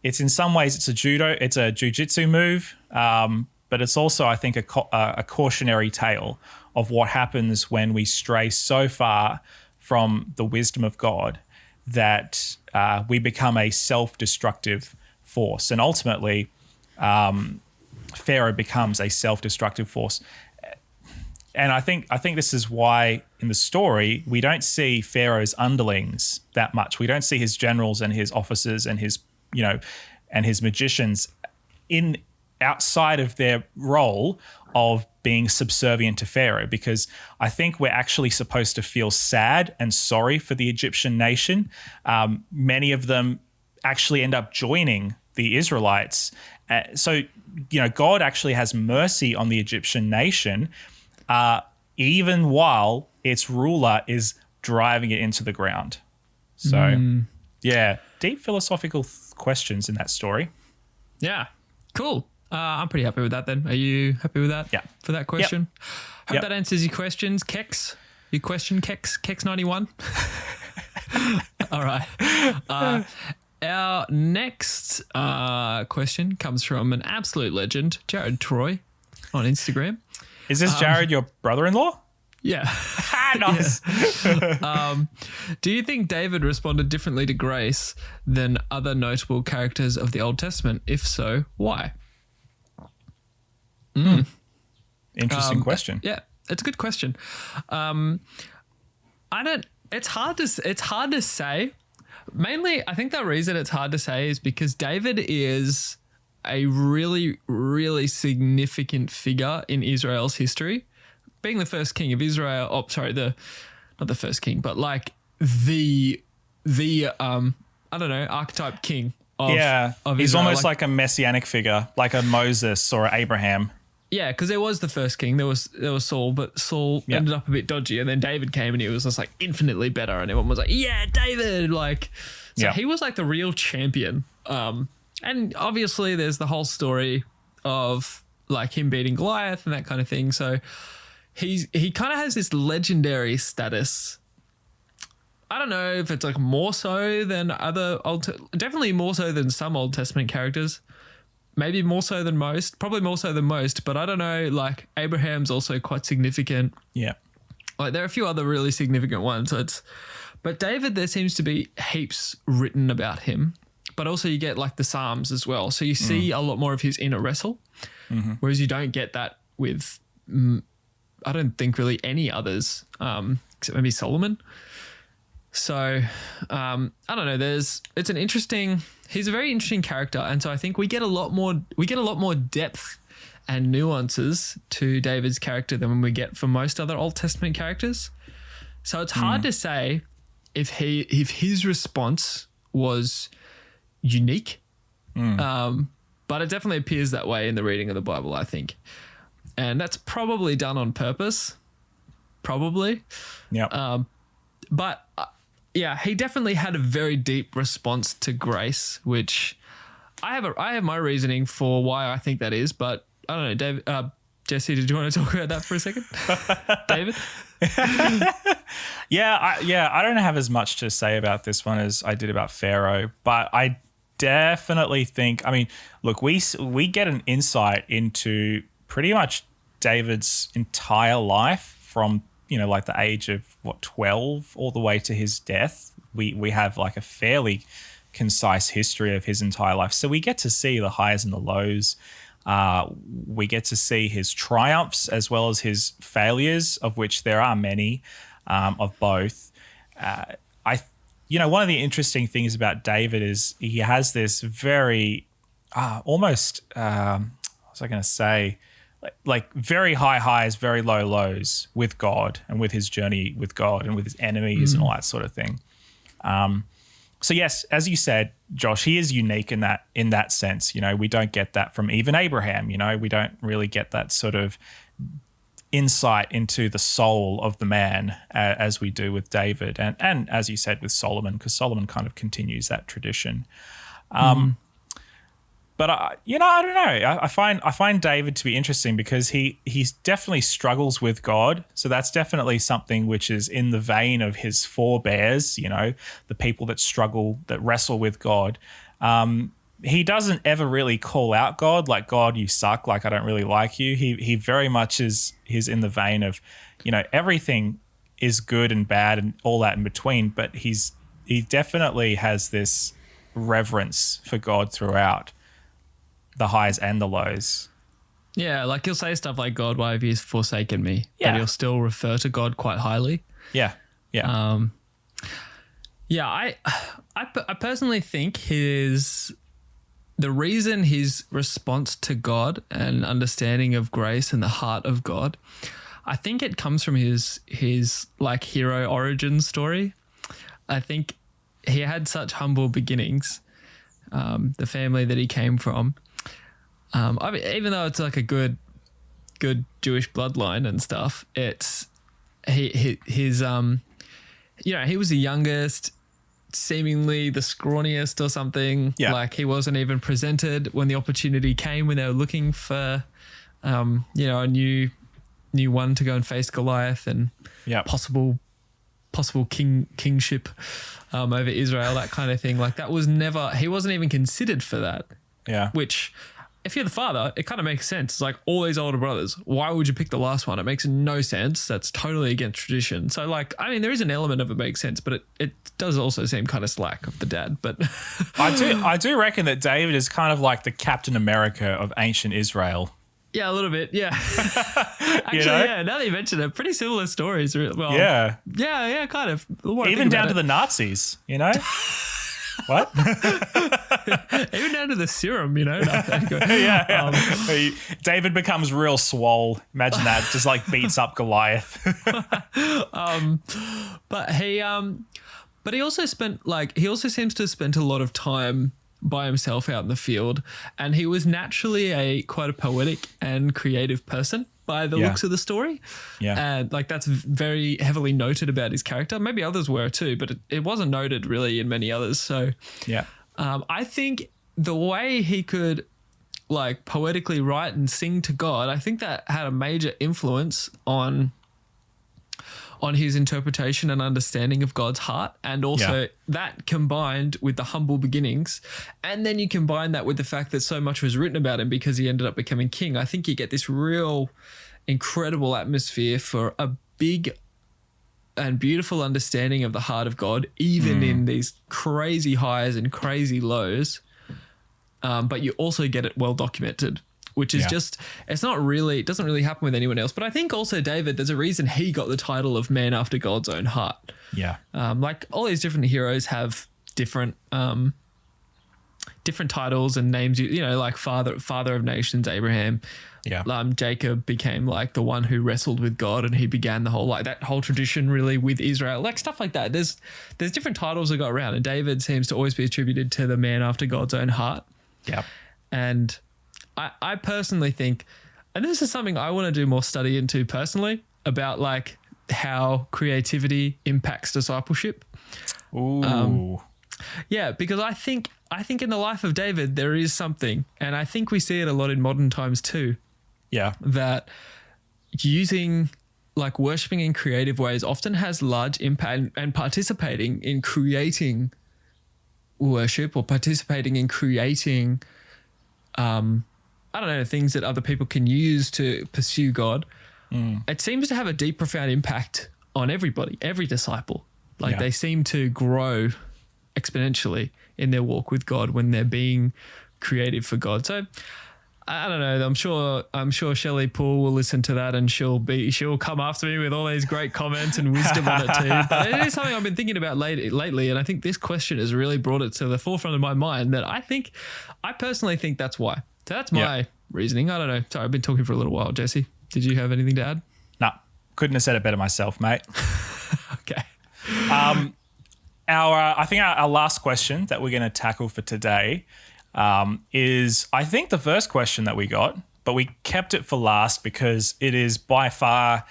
in some ways it's a jiu-jitsu move, but it's also, I think, a cautionary tale of what happens when we stray so far from the wisdom of God that we become a self-destructive force. And ultimately, Pharaoh becomes a self-destructive force. And I think this is why in the story we don't see Pharaoh's underlings that much. We don't see his generals and his officers and his magicians outside of their role of being subservient to Pharaoh, because I think we're actually supposed to feel sad and sorry for the Egyptian nation. Many of them actually end up joining the Israelites. So God actually has mercy on the Egyptian nation, even while its ruler is driving it into the ground. So, yeah, deep philosophical questions in that story. Yeah, cool. I'm pretty happy with that then. Are you happy with that? Yeah. For that question? Yep. Hope that answers your questions, Kex. Your question, Kex 91. All right. Our next question comes from an absolute legend, Jared Troy, on Instagram. Is this Jared, your brother-in-law? Yeah. Nice. Yeah. Do you think David responded differently to grace than other notable characters of the Old Testament? If so, why? Interesting question. Yeah, it's a good question. It's hard to say. Mainly, I think the reason it's hard to say is because David is a really, really significant figure in Israel's history. Being the first king of Israel, not the first king, but like the archetype king of he's Israel. almost like a messianic figure, like a Moses or Abraham. Yeah, because there was the first king, there was Saul, but Saul ended up a bit dodgy, and then David came and he was just like infinitely better, and everyone was like, yeah, David, he was like the real champion. And obviously there's the whole story of like him beating Goliath and that kind of thing. So he kind of has this legendary status. I don't know if it's like more so than definitely more so than some Old Testament characters. Maybe more so than most, probably more so than most, but I don't know, like Abraham's also quite significant. Yeah. Like there are a few other really significant ones. But David, there seems to be heaps written about him, but also you get like the Psalms as well. So you see a lot more of his inner wrestle, whereas you don't get that with, I don't think really any others, except maybe Solomon. So I don't know. He's a very interesting character, and so I think we get a lot more depth and nuances to David's character than we get for most other Old Testament characters. So it's hard to say if his response was unique, but it definitely appears that way in the reading of the Bible, I think, and that's probably done on purpose. Probably, yeah. But. Yeah, he definitely had a very deep response to grace, which I have my reasoning for why I think that is, but I don't know, David, Jesse, did you want to talk about that for a second? David? I don't have as much to say about this one as I did about Pharaoh, but I definitely think, I mean, look, we get an insight into pretty much David's entire life from like the age of 12 all the way to his death. We have like a fairly concise history of his entire life. So we get to see the highs and the lows. We get to see his triumphs as well as his failures, of which there are many, of both. One of the interesting things about David is he has this very almost, what was I going to say? Like very high highs, very low lows with God and with his journey with God and with his enemies and all that sort of thing. So yes, as you said, Josh, he is unique in that sense. You know, we don't get that from even Abraham. You know, we don't really get that sort of insight into the soul of the man as we do with David, and as you said with Solomon, because Solomon kind of continues that tradition. But I don't know. I find David to be interesting because he's definitely struggles with God. So that's definitely something which is in the vein of his forebears. You know, the people that struggle, that wrestle with God. He doesn't ever really call out God like, God, you suck. Like, I don't really like you. He very much he's in the vein of, you know, everything is good and bad and all that in between. But he definitely has this reverence for God throughout the highs and the lows. Yeah, like he'll say stuff like, God, why have you forsaken me? Yeah. But he'll still refer to God quite highly. Yeah. Yeah. I personally think the reason his response to God and understanding of grace and the heart of God, I think it comes from his like hero origin story. I think he had such humble beginnings, the family that he came from. I mean, even though it's like a good Jewish bloodline and stuff, it's his you know, he was the youngest, seemingly the scrawniest or something. Yeah. Like he wasn't even presented when the opportunity came, when they were looking for you know, a new one to go and face Goliath and possible kingship over Israel, that kind of thing. Like that was never, he wasn't even considered for that. Yeah. Which, if you're the father, it kind of makes sense. It's like all these older brothers. Why would you pick the last one? It makes no sense. That's totally against tradition. So like, I mean, there is an element of it makes sense, but it does also seem kind of slack of the dad. But I do reckon that David is kind of like the Captain America of ancient Israel. Yeah, a little bit. Yeah. Actually, You know? yeah. Now that you mention it, pretty similar stories. Well, Yeah. yeah, kind of. The more I Even think down about to the Nazis, you know? What? even down to the serum, you know. Yeah. David becomes real swole. Imagine that. Just like beats up Goliath. But he also seems to have spent a lot of time by himself out in the field, and he was naturally quite a poetic and creative person by the looks of the story. Yeah. And like that's very heavily noted about his character. Maybe others were too, but it wasn't noted really in many others. So Yeah. I think the way he could like poetically write and sing to God, I think that had a major influence on his interpretation and understanding of God's heart. And also that combined with the humble beginnings. And then you combine that with the fact that so much was written about him because he ended up becoming king. I think you get this real incredible atmosphere for a big and beautiful understanding of the heart of God, even in these crazy highs and crazy lows. But you also get it well documented, which is just, it doesn't really happen with anyone else. But I think also David, there's a reason he got the title of man after God's own heart. Yeah. Like all these different heroes have different titles and names, you know, like father of nations, Abraham. Yeah. Jacob became like the one who wrestled with God, and he began the whole, like that whole tradition really with Israel, like stuff like that. There's different titles that go around, and David seems to always be attributed to the man after God's own heart. Yeah. And I personally think, and this is something I want to do more study into personally, about like how creativity impacts discipleship. Ooh. Yeah, because I think in the life of David there is something, and I think we see it a lot in modern times too, Yeah. that using like worshiping in creative ways often has large impact, and participating in creating worship or participating in creating I don't know, things that other people can use to pursue God. It seems to have a deep, profound impact on everybody, every disciple. Like they seem to grow exponentially in their walk with God when they're being creative for God. So I don't know. I'm sure Shelley Poole will listen to that, and she'll come after me with all these great comments and wisdom on it too. But it is something I've been thinking about lately, and I think this question has really brought it to the forefront of my mind. That I personally think that's why. So that's my reasoning. I don't know. Sorry, I've been talking for a little while. Jesse, did you have anything to add? No, couldn't have said it better myself, mate. Okay. I think our last question that we're going to tackle for today is, I think, the first question that we got, but we kept it for last because it is by far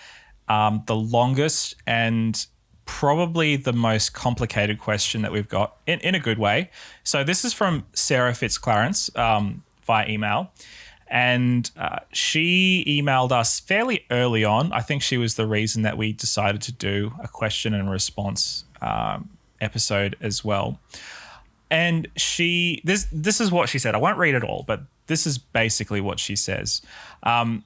the longest and probably the most complicated question that we've got in a good way. So this is from Sarah Fitzclarence via email. And she emailed us fairly early on. I think she was the reason that we decided to do a question and response episode as well. And this is what she said. I won't read it all, but this is basically what she says. I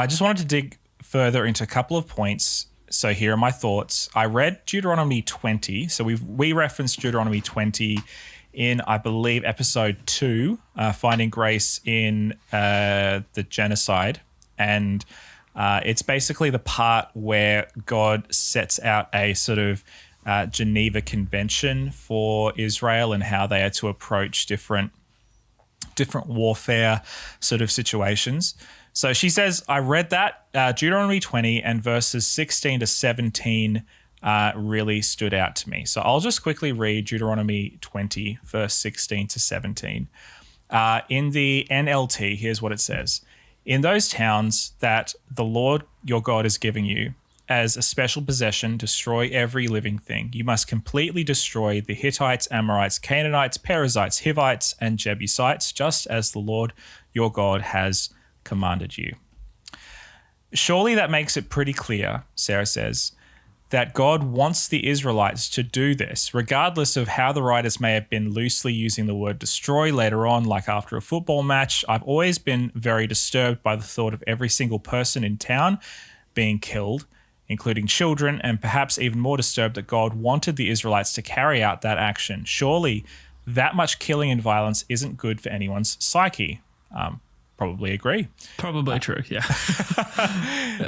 just wanted to dig further into a couple of points. So here are my thoughts. I read Deuteronomy 20. So we referenced Deuteronomy 20 in, I believe, episode 2, Finding Grace in the Genocide. And it's basically the part where God sets out a sort of Geneva Convention for Israel and how they are to approach different warfare sort of situations. So she says, I read that Deuteronomy 20 and verses 16 to 17 really stood out to me. So I'll just quickly read Deuteronomy 20, verse 16 to 17. In the NLT, here's what it says. In those towns that the Lord your God is giving you as a special possession, destroy every living thing. You must completely destroy the Hittites, Amorites, Canaanites, Perizzites, Hivites, and Jebusites, just as the Lord your God has commanded you. Surely that makes it pretty clear, Sarah says, that God wants the Israelites to do this, regardless of how the writers may have been loosely using the word destroy later on, like after a football match. I've always been very disturbed by the thought of every single person in town being killed, including children, and perhaps even more disturbed that God wanted the Israelites to carry out that action. Surely that much killing and violence isn't good for anyone's psyche. Probably agree. Probably true, yeah.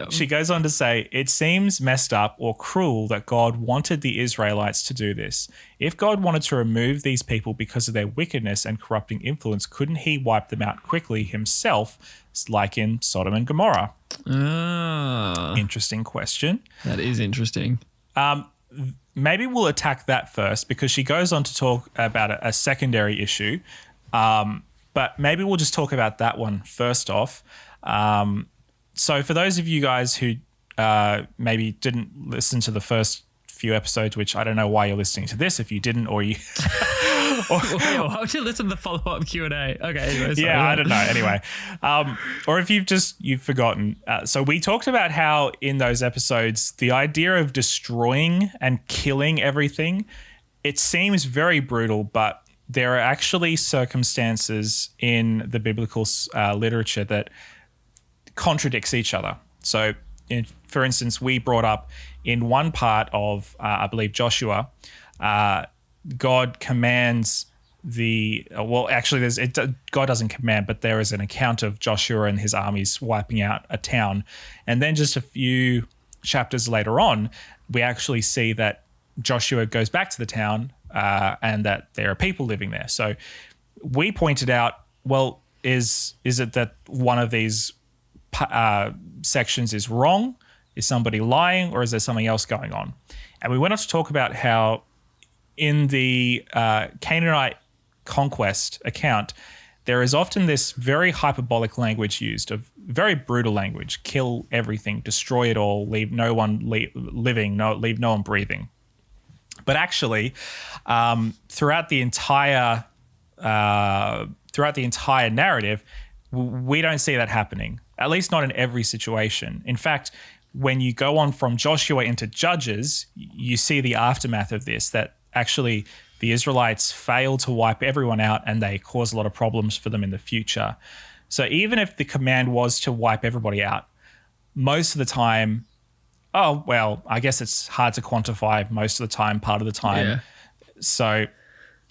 She goes on to say, it seems messed up or cruel that God wanted the Israelites to do this. If God wanted to remove these people because of their wickedness and corrupting influence, couldn't he wipe them out quickly himself, like in Sodom and Gomorrah? Interesting question. That is interesting. Maybe we'll attack that first because she goes on to talk about a secondary issue. But maybe we'll just talk about that one first off. So for those of you guys who maybe didn't listen to the first few episodes, which I don't know why you're listening to this if you didn't, or you... Why would you listen to the follow-up Q&A? Okay, anyway, sorry. Yeah, I don't know. Anyway, or if you've forgotten. So we talked about how in those episodes, the idea of destroying and killing everything, it seems very brutal, but there are actually circumstances in the biblical literature that contradicts each other. So, for instance, we brought up in one part of, I believe, Joshua, God commands God doesn't command, but there is an account of Joshua and his armies wiping out a town. And then just a few chapters later on, we actually see that Joshua goes back to the town and that there are people living there. So we pointed out, well, is it that one of these sections is wrong? Is somebody lying, or is there something else going on? And we went on to talk about how in the Canaanite conquest account, there is often this very hyperbolic language used, of very brutal language: kill everything, destroy it all, leave no one living, leave no one breathing. But actually, throughout the entire narrative, we don't see that happening. At least not in every situation. In fact, when you go on from Joshua into Judges, you see the aftermath of this. That actually the Israelites fail to wipe everyone out, and they cause a lot of problems for them in the future. So even if the command was to wipe everybody out, most of the time. Oh, well, I guess it's hard to quantify most of the time, part of the time. Yeah. So,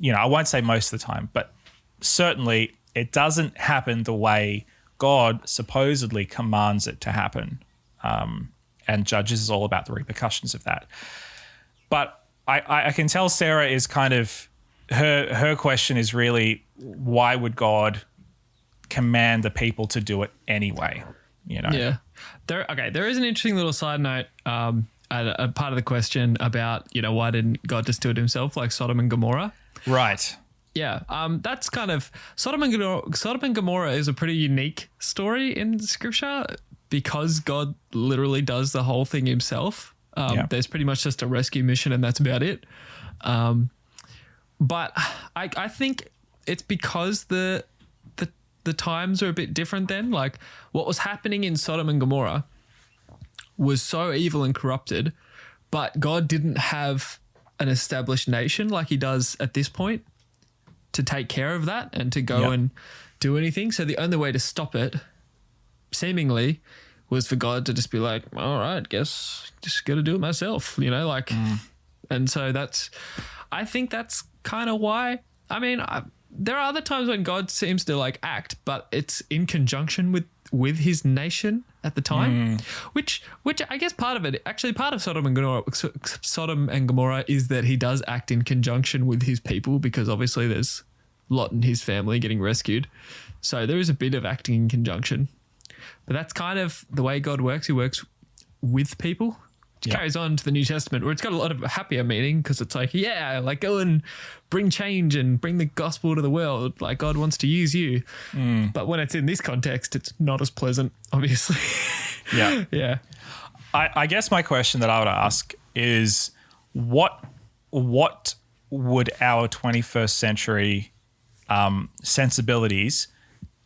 I won't say most of the time, but certainly it doesn't happen the way God supposedly commands it to happen. And Judges is all about the repercussions of that. But I can tell Sarah is kind of, her question is really, why would God command the people to do it anyway? Yeah. There is an interesting little side note. a part of the question about, why didn't God just do it himself like Sodom and Gomorrah? Right. Yeah, that's kind of Sodom and Gomorrah is a pretty unique story in Scripture because God literally does the whole thing himself. There's pretty much just a rescue mission and that's about it. But I think it's because the times are a bit different then. Like what was happening in Sodom and Gomorrah was so evil and corrupted, but God didn't have an established nation like he does at this point to take care of that and to go and do anything. So the only way to stop it, seemingly, was for God to just be like, all right, guess just got to do it myself, And so I think that's kind of why. I mean, there are other times when God seems to act, but it's in conjunction with his nation at the time, which I guess part of Sodom and Gomorrah is that he does act in conjunction with his people because obviously there's Lot and his family getting rescued. So there is a bit of acting in conjunction, but that's kind of the way God works. He works with people. It carries on to the New Testament where it's got a lot of happier meaning because it's go and bring change and bring the gospel to the world. Like God wants to use you. But when it's in this context, it's not as pleasant, obviously. Yeah. Yeah. I guess my question that I would ask is what would our 21st century sensibilities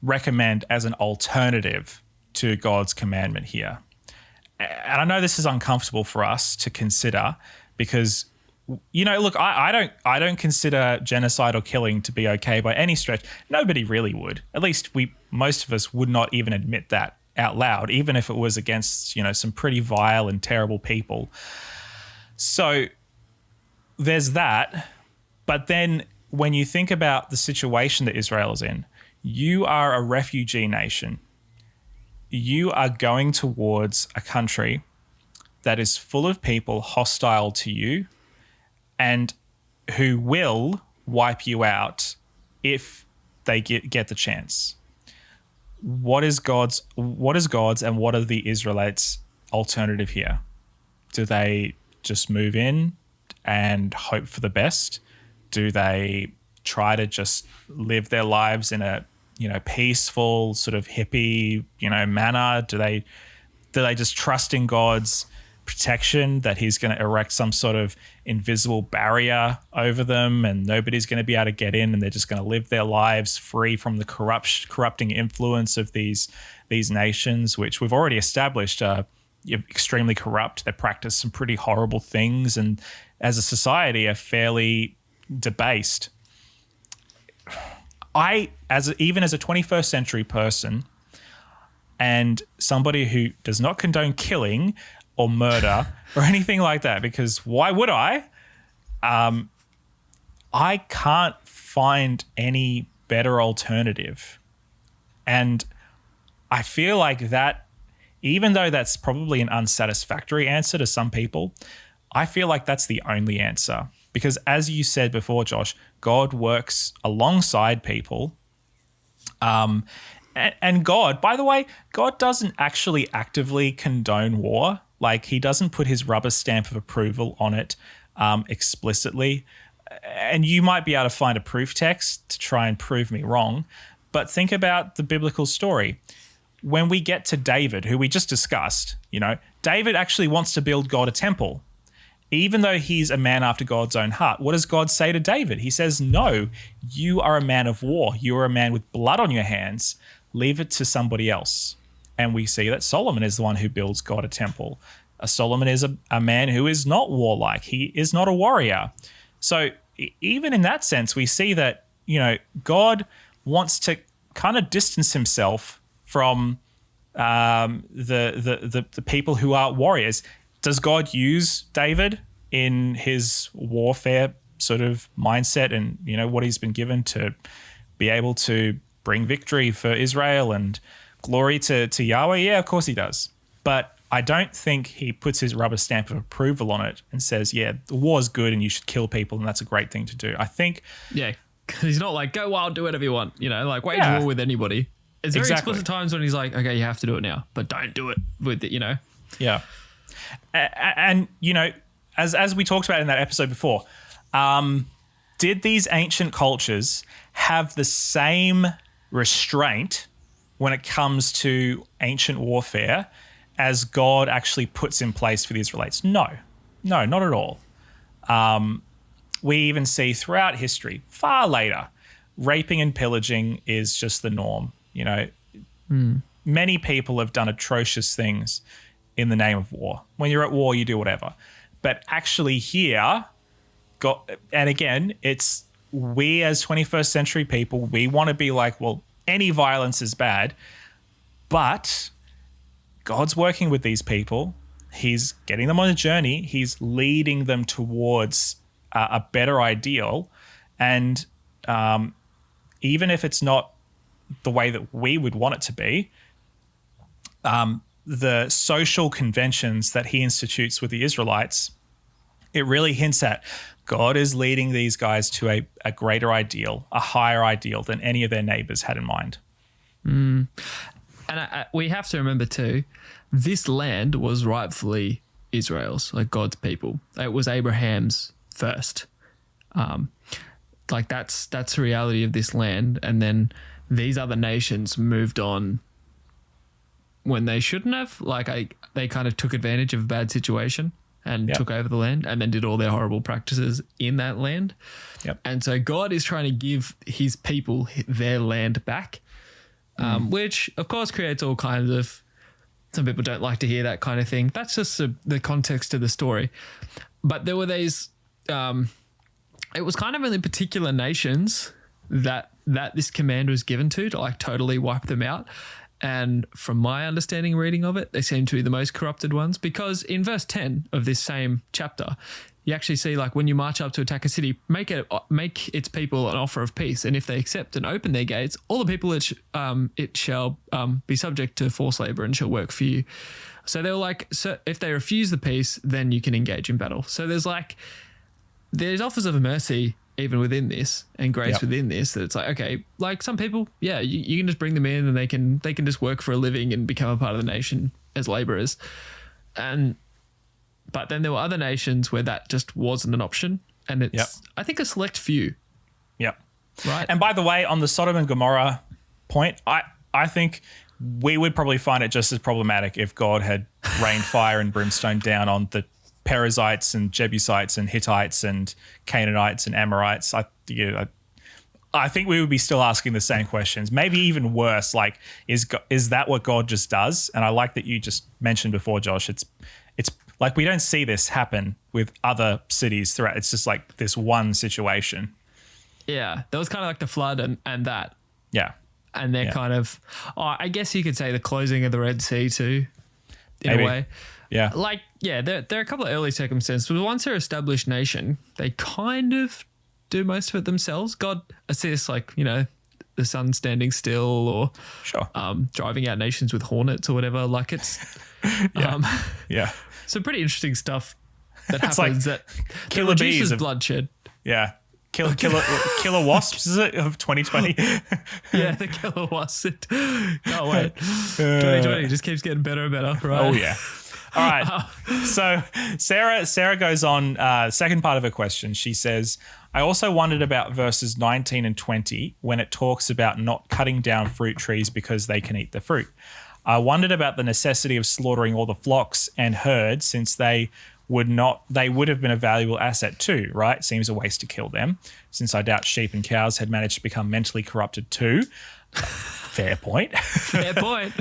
recommend as an alternative to God's commandment here? And I know this is uncomfortable for us to consider because, look, I don't consider genocide or killing to be okay by any stretch. Nobody really would. At least most of us would not even admit that out loud, even if it was against, some pretty vile and terrible people. So there's that. But then when you think about the situation that Israel is in, you are a refugee nation. You are going towards a country that is full of people hostile to you and who will wipe you out if they get the chance. What is God's and what are the Israelites' alternative here? Do they just move in and hope for the best? Do they try to just live their lives in a peaceful sort of hippie, manner? Do they just trust in God's protection that he's going to erect some sort of invisible barrier over them and nobody's going to be able to get in and they're just going to live their lives free from the corrupting influence of these nations, which we've already established are extremely corrupt. They practice some pretty horrible things and as a society are fairly debased. Even as a 21st century person and somebody who does not condone killing or murder or anything like that, because why would I? I can't find any better alternative. And I feel like that, even though that's probably an unsatisfactory answer to some people, I feel like that's the only answer. Because as you said before, Josh, God works alongside people. And God, by the way, God doesn't actually actively condone war. Like he doesn't put his rubber stamp of approval on it explicitly. And you might be able to find a proof text to try and prove me wrong. But think about the biblical story. When we get to David, who we just discussed, David actually wants to build God a temple. Even though he's a man after God's own heart, what does God say to David? He says, no, you are a man of war. You are a man with blood on your hands. Leave it to somebody else. And we see that Solomon is the one who builds God a temple. Solomon is a man who is not warlike. He is not a warrior. So even in that sense, we see that, God wants to kind of distance himself from the people who are warriors. Does God use David in his warfare sort of mindset and, what he's been given to be able to bring victory for Israel and glory to Yahweh? Yeah, of course he does. But I don't think he puts his rubber stamp of approval on it and says, yeah, the war's good and you should kill people and that's a great thing to do. I think... Yeah, because he's not like, go wild, do whatever you want, wage war with anybody. It's very explicit times when he's like, okay, you have to do it now, but don't do it with it, Yeah. And as we talked about in that episode before, did these ancient cultures have the same restraint when it comes to ancient warfare as God actually puts in place for the Israelites? No, not at all. We even see throughout history, far later, raping and pillaging is just the norm. Many people have done atrocious things in the name of war. When you're at war, you do whatever. But actually here, and again, it's we as 21st century people, we want to be like, well, any violence is bad, but God's working with these people. He's getting them on a journey. He's leading them towards a better ideal. And even if it's not the way that we would want it to be, the social conventions that he institutes with the Israelites, it really hints at God is leading these guys to a greater ideal, a higher ideal than any of their neighbors had in mind. And we have to remember too, this land was rightfully Israel's, like God's people. It was Abraham's first. That's the reality of this land. And then these other nations moved on when they shouldn't have. They kind of took advantage of a bad situation and took over the land and then did all their horrible practices in that land. Yep. And so God is trying to give his people their land back, which of course creates all kinds of, some people don't like to hear that kind of thing. That's just the context of the story. But there were these, it was kind of only particular nations that this command was given to totally wipe them out. And from my understanding reading of it, they seem to be the most corrupted ones, because in verse 10 of this same chapter, you actually see when you march up to attack a city, make its people an offer of peace. And if they accept and open their gates, all the people it shall be subject to forced labor and shall work for you. So they were so if they refuse the peace, then you can engage in battle. So there's offers of mercy even within this, and grace within this, that it's okay, some people, you can just bring them in and they can just work for a living and become a part of the nation as laborers. But then there were other nations where that just wasn't an option. And it's, I think, a select few. Yep. Right. And by the way, on the Sodom and Gomorrah point, I think we would probably find it just as problematic if God had rained fire and brimstone down on the Perizzites and Jebusites and Hittites and Canaanites and Amorites. I think we would be still asking the same questions, maybe even worse. Is that what God just does? And I like that you just mentioned before, Josh, it's we don't see this happen with other cities throughout. It's just this one situation. Yeah, that was kind of like the flood and that. Yeah. And they're kind of, I guess you could say the closing of the Red Sea too, in a way. Yeah. There are a couple of early circumstances. But once they're an established nation, they kind of do most of it themselves. God assists, the sun standing still, or driving out nations with hornets or whatever. It's some pretty interesting stuff that happens that killer reduces bees bloodshed. Yeah. Killer wasps, is it, of 2020? Yeah, the killer wasps. Can't wait. 2020 just keeps getting better and better, right? Oh, yeah. All right. So Sarah goes on, second part of her question. She says, I also wondered about verses 19 and 20 when it talks about not cutting down fruit trees because they can eat the fruit. I wondered about the necessity of slaughtering all the flocks and herds, since they would have been a valuable asset too, right? Seems a waste to kill them, since I doubt sheep and cows had managed to become mentally corrupted too. Fair point. Fair point.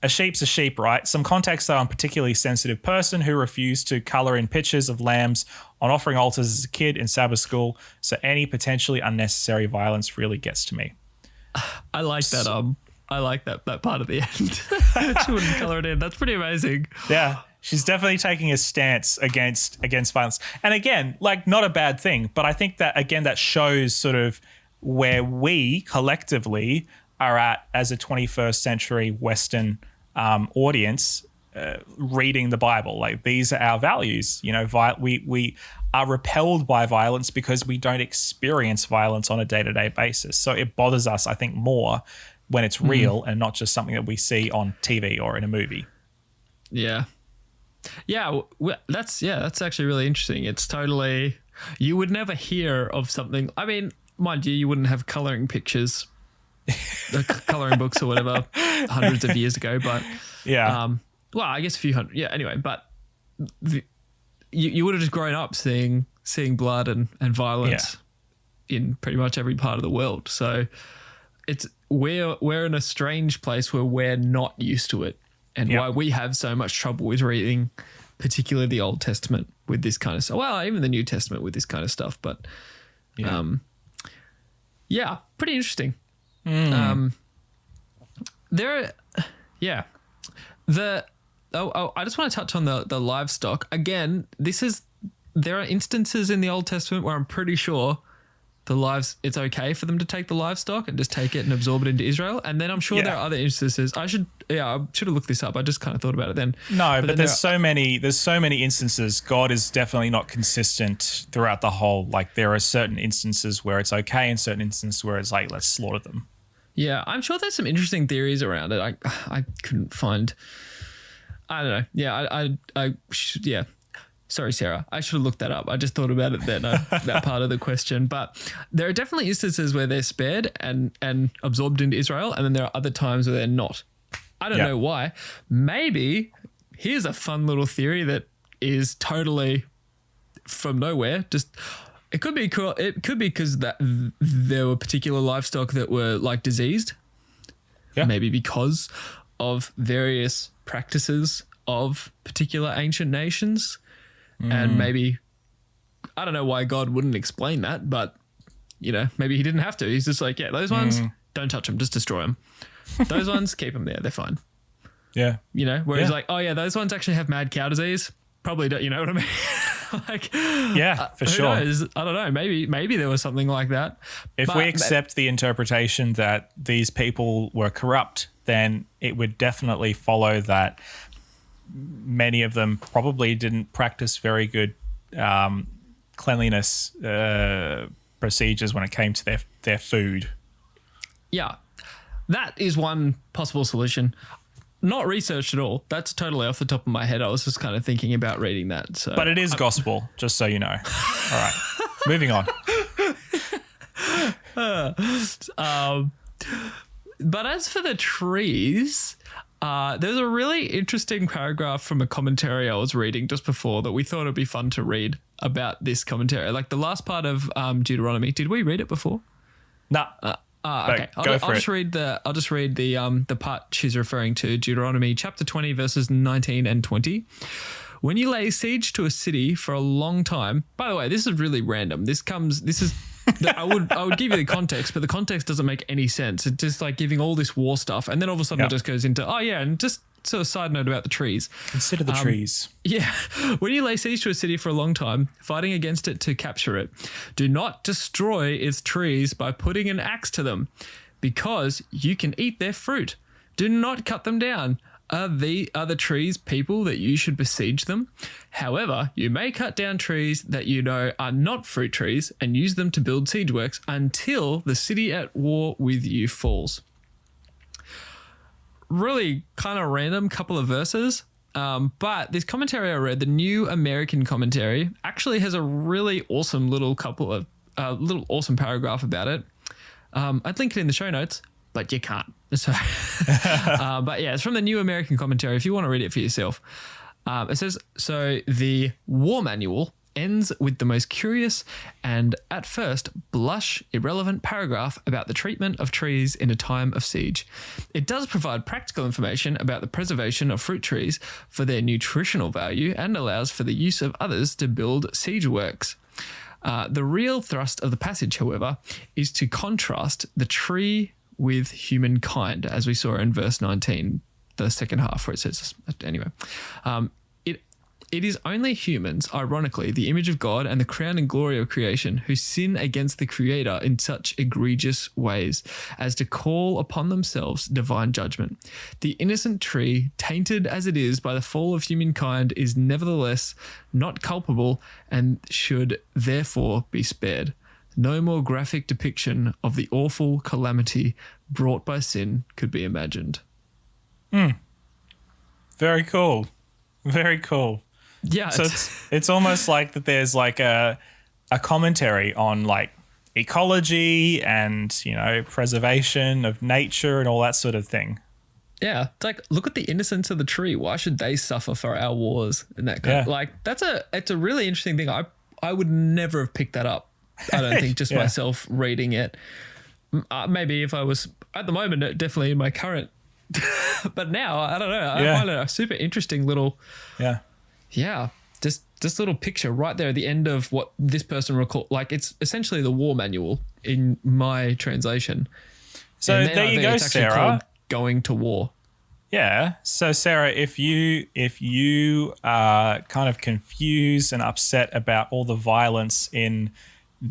A sheep's a sheep, right? Some context though, I'm a particularly sensitive person who refused to colour in pictures of lambs on offering altars as a kid in Sabbath school, so any potentially unnecessary violence really gets to me. I like that. I like that part at the end. She wouldn't colour it in. That's pretty amazing. Yeah. She's definitely taking a stance against violence. And again, not a bad thing, but I think that, again, that shows sort of where we collectively are at as a 21st century Western audience reading the Bible. These are our values. We are repelled by violence because we don't experience violence on a day-to-day basis. So it bothers us, I think, more when it's real and not just something that we see on TV or in a movie. Yeah. That's actually really interesting. It's totally, you would never hear of something. I mean, mind you wouldn't have coloring pictures, coloring books or whatever, hundreds of years ago. But well, I guess a few hundred. Yeah. Anyway, but you would have just grown up seeing blood and violence in pretty much every part of the world. So we're in a strange place where we're not used to it, and why we have so much trouble with reading, particularly the Old Testament with this kind of stuff. Well, even the New Testament with this kind of stuff. But pretty interesting. I just want to touch on the livestock again. There are instances in the Old Testament where I'm pretty sure it's okay for them to take the livestock and just take it and absorb it into Israel. And then I'm sure there are other instances. I should have looked this up. I just kind of thought about it then. No, but there's so many instances. God is definitely not consistent throughout the whole. Like, there are certain instances where it's okay and certain instances where it's like, let's slaughter them. Yeah, I'm sure there's some interesting theories around it. I couldn't find. I don't know. Yeah, Sorry, Sarah. I should have looked that up. I just thought about it then, that part of the question. But there are definitely instances where they're spared and absorbed into Israel, and then there are other times where they're not. I don't know why. Maybe here's a fun little theory that is totally from nowhere. Just it could be cool. It could be because that there were particular livestock that were like diseased. Yeah. Maybe because of various practices of particular ancient nations. And maybe, I don't know why God wouldn't explain that, but, maybe he didn't have to. He's just like, yeah, those ones, don't touch them, just destroy them. Those ones, keep them there. They're fine. Yeah. Whereas like, oh yeah, those ones actually have mad cow disease. Probably don't, you know what I mean? Like, for sure. Who knows? I don't know. Maybe there was something like that. If we accept the interpretation that these people were corrupt, then it would definitely follow that many of them probably didn't practice very good cleanliness procedures when it came to their food. Yeah, that is one possible solution. Not researched at all. That's totally off the top of my head. I was just kind of thinking about reading that. So, but it is gospel, just so you know. All right, moving on. But as for the trees, there's a really interesting paragraph from a commentary I was reading just before that we thought it'd be fun to read about this commentary. Like the last part of Deuteronomy. Did we read it before? No. Okay. I'll just read the part she's referring to, Deuteronomy chapter 20, verses 19 and 20. When you lay siege to a city for a long time. By the way, this is really random. I would give you the context, but the context doesn't make any sense. It's just like giving all this war stuff, and then all of a sudden it just goes into, and just sort of side note about the trees. Consider the trees. Yeah. When you lay siege to a city for a long time, fighting against it to capture it, do not destroy its trees by putting an axe to them, because you can eat their fruit. Do not cut them down. Are the trees people that you should besiege them? However, you may cut down trees that you know are not fruit trees and use them to build siege works until the city at war with you falls. Really kind of random couple of verses, but this commentary I read, the New American Commentary, actually has a really awesome little awesome paragraph about it. I'd link it in the show notes, but you can't. So, but yeah, it's from the New American Commentary if you want to read it for yourself. It says, so the War Manual ends with the most curious and, at first, blush irrelevant paragraph about the treatment of trees in a time of siege. It does provide practical information about the preservation of fruit trees for their nutritional value and allows for the use of others to build siege works. The real thrust of the passage, however, is to contrast the tree with humankind, as we saw in verse 19, the second half, where it says, anyway, it is only humans, ironically, the image of God and the crown and glory of creation, who sin against the Creator in such egregious ways as to call upon themselves divine judgment. The innocent tree, tainted as it is by the fall of humankind, is nevertheless not culpable and should therefore be spared. No more graphic depiction of the awful calamity brought by sin could be imagined. Very cool. Very cool. Yeah. So it's almost like that there's like a commentary on like ecology and, you know, preservation of nature and all that sort of thing. Yeah, it's like, look at the innocence of the tree. Why should they suffer for our wars and that kind of, like, it's a really interesting thing. I would never have picked that up. I don't think just myself reading it. Maybe if I was at the moment, definitely in my current, but now I don't know. I find it a super interesting little, just little picture right there at the end of what this person recall. Like, it's essentially the war manual in my translation. So there you go, Sarah. Going to war. Yeah. So Sarah, if you are kind of confused and upset about all the violence in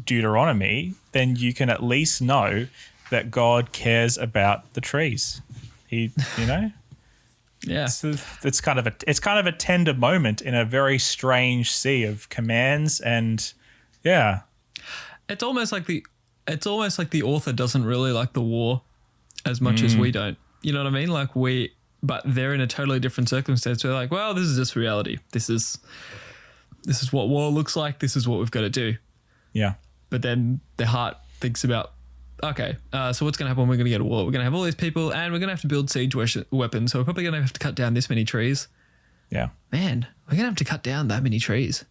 Deuteronomy, then you can at least know that God cares about the trees. He, you know. Yeah. It's kind of a tender moment in a very strange sea of commands, and It's almost like the author doesn't really like the war as much as we don't. You know what I mean? Like but they're in a totally different circumstance. We're like, well, this is just reality. This is what war looks like. This is what we've got to do. Yeah. But then their heart thinks about, okay, so what's going to happen when we're going to go to war? We're going to have all these people and we're going to have to build siege weapons. So we're probably going to have to cut down this many trees. Yeah. Man, we're going to have to cut down that many trees.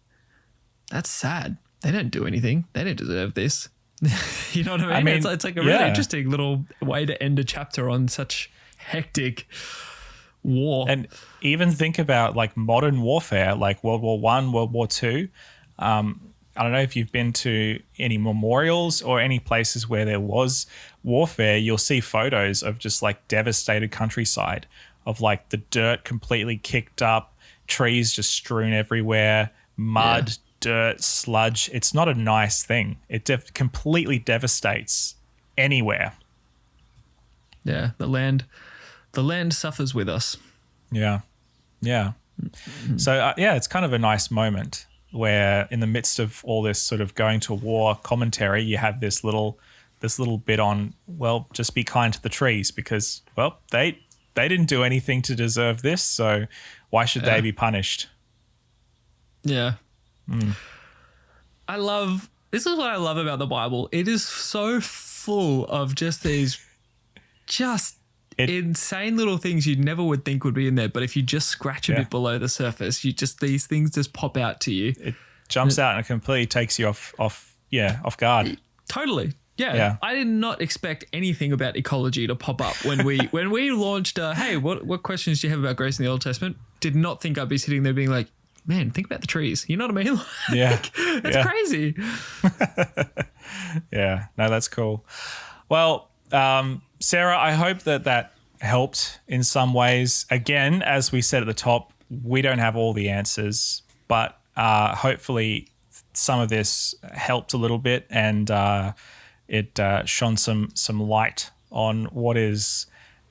That's sad. They don't do anything. They don't deserve this. You know what I mean? It's like a really interesting little way to end a chapter on such hectic war. And even think about like modern warfare, like World War I, World War II. I don't know if you've been to any memorials or any places where there was warfare. You'll see photos of just like devastated countryside, of like the dirt completely kicked up, trees just strewn everywhere, mud, dirt, sludge. It's not a nice thing. It completely devastates anywhere. Yeah, the land suffers with us. Yeah. So it's kind of a nice moment where in the midst of all this sort of going to war commentary, you have this little bit on, well, just be kind to the trees because, well, they didn't do anything to deserve this, so why should they be punished? Yeah. This is what I love about the Bible. It is so full of just these insane little things you never would think would be in there. But if you just scratch a bit below the surface, these things just pop out to you. It jumps out and it completely takes you off guard. Totally. Yeah. I did not expect anything about ecology to pop up when we launched, hey, what questions do you have about grace in the Old Testament? Did not think I'd be sitting there being like, man, think about the trees. You know what I mean? It's crazy. Yeah. No, that's cool. Well, Sarah, I hope that helped in some ways. Again, as we said at the top, we don't have all the answers, but hopefully some of this helped a little bit and it shone some light on what is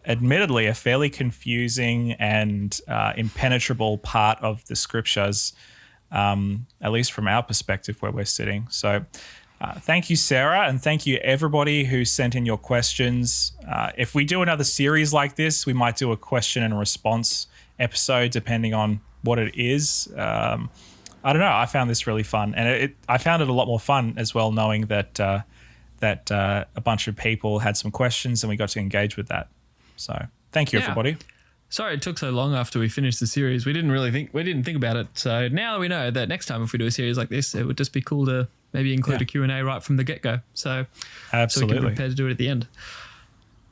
admittedly a fairly confusing and impenetrable part of the scriptures, at least from our perspective where we're sitting. So thank you, Sarah, and thank you everybody who sent in your questions. If we do another series like this, we might do a question and response episode depending on what it is. I don't know. I found this really fun, and I found it a lot more fun as well, knowing that a bunch of people had some questions and we got to engage with that. So thank you, everybody. Sorry it took so long after we finished the series. We didn't think about it. So now we know that next time if we do a series like this, it would just be cool to maybe include a Q&A right from the get-go. So absolutely, so we can prepare to do it at the end.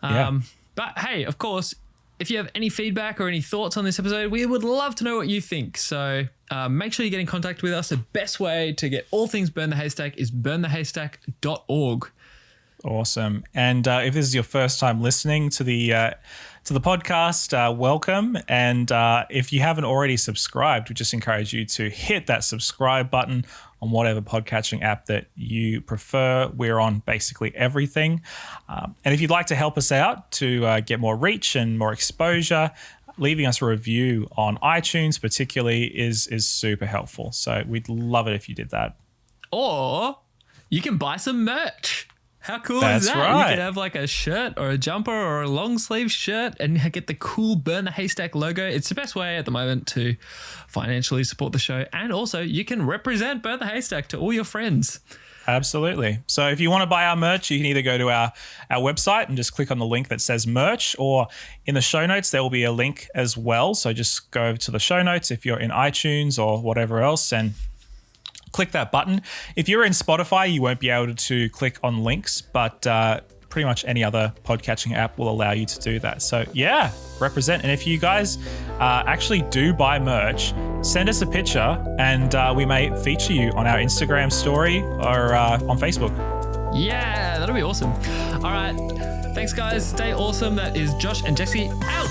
But hey, of course, if you have any feedback or any thoughts on this episode, we would love to know what you think. So make sure you get in contact with us. The best way to get all things Burn the Haystack is burnthehaystack.org. Awesome. And if this is your first time listening to the podcast, welcome. And if you haven't already subscribed, we just encourage you to hit that subscribe button on whatever podcatching app that you prefer. We're on basically everything. And if you'd like to help us out to get more reach and more exposure, leaving us a review on iTunes particularly is super helpful. So we'd love it if you did that. Or you can buy some merch. How cool That's is that? right. You could have like a shirt or a jumper or a long sleeve shirt and get the cool Burn the Haystack logo. It's the best way at the moment to financially support the show. And also you can represent Burn the Haystack to all your friends. Absolutely. So if you want to buy our merch, you can either go to our website and just click on the link that says merch, or in the show notes, there will be a link as well. So just go over to the show notes if you're in iTunes or whatever else and click that button. If you're in Spotify, you won't be able to click on links, but pretty much any other podcatching app will allow you to do that. So yeah, represent. And if you guys actually do buy merch, send us a picture and we may feature you on our Instagram story or on Facebook. Yeah, that'll be awesome. All right. Thanks, guys. Stay awesome. That is Josh and Jesse out.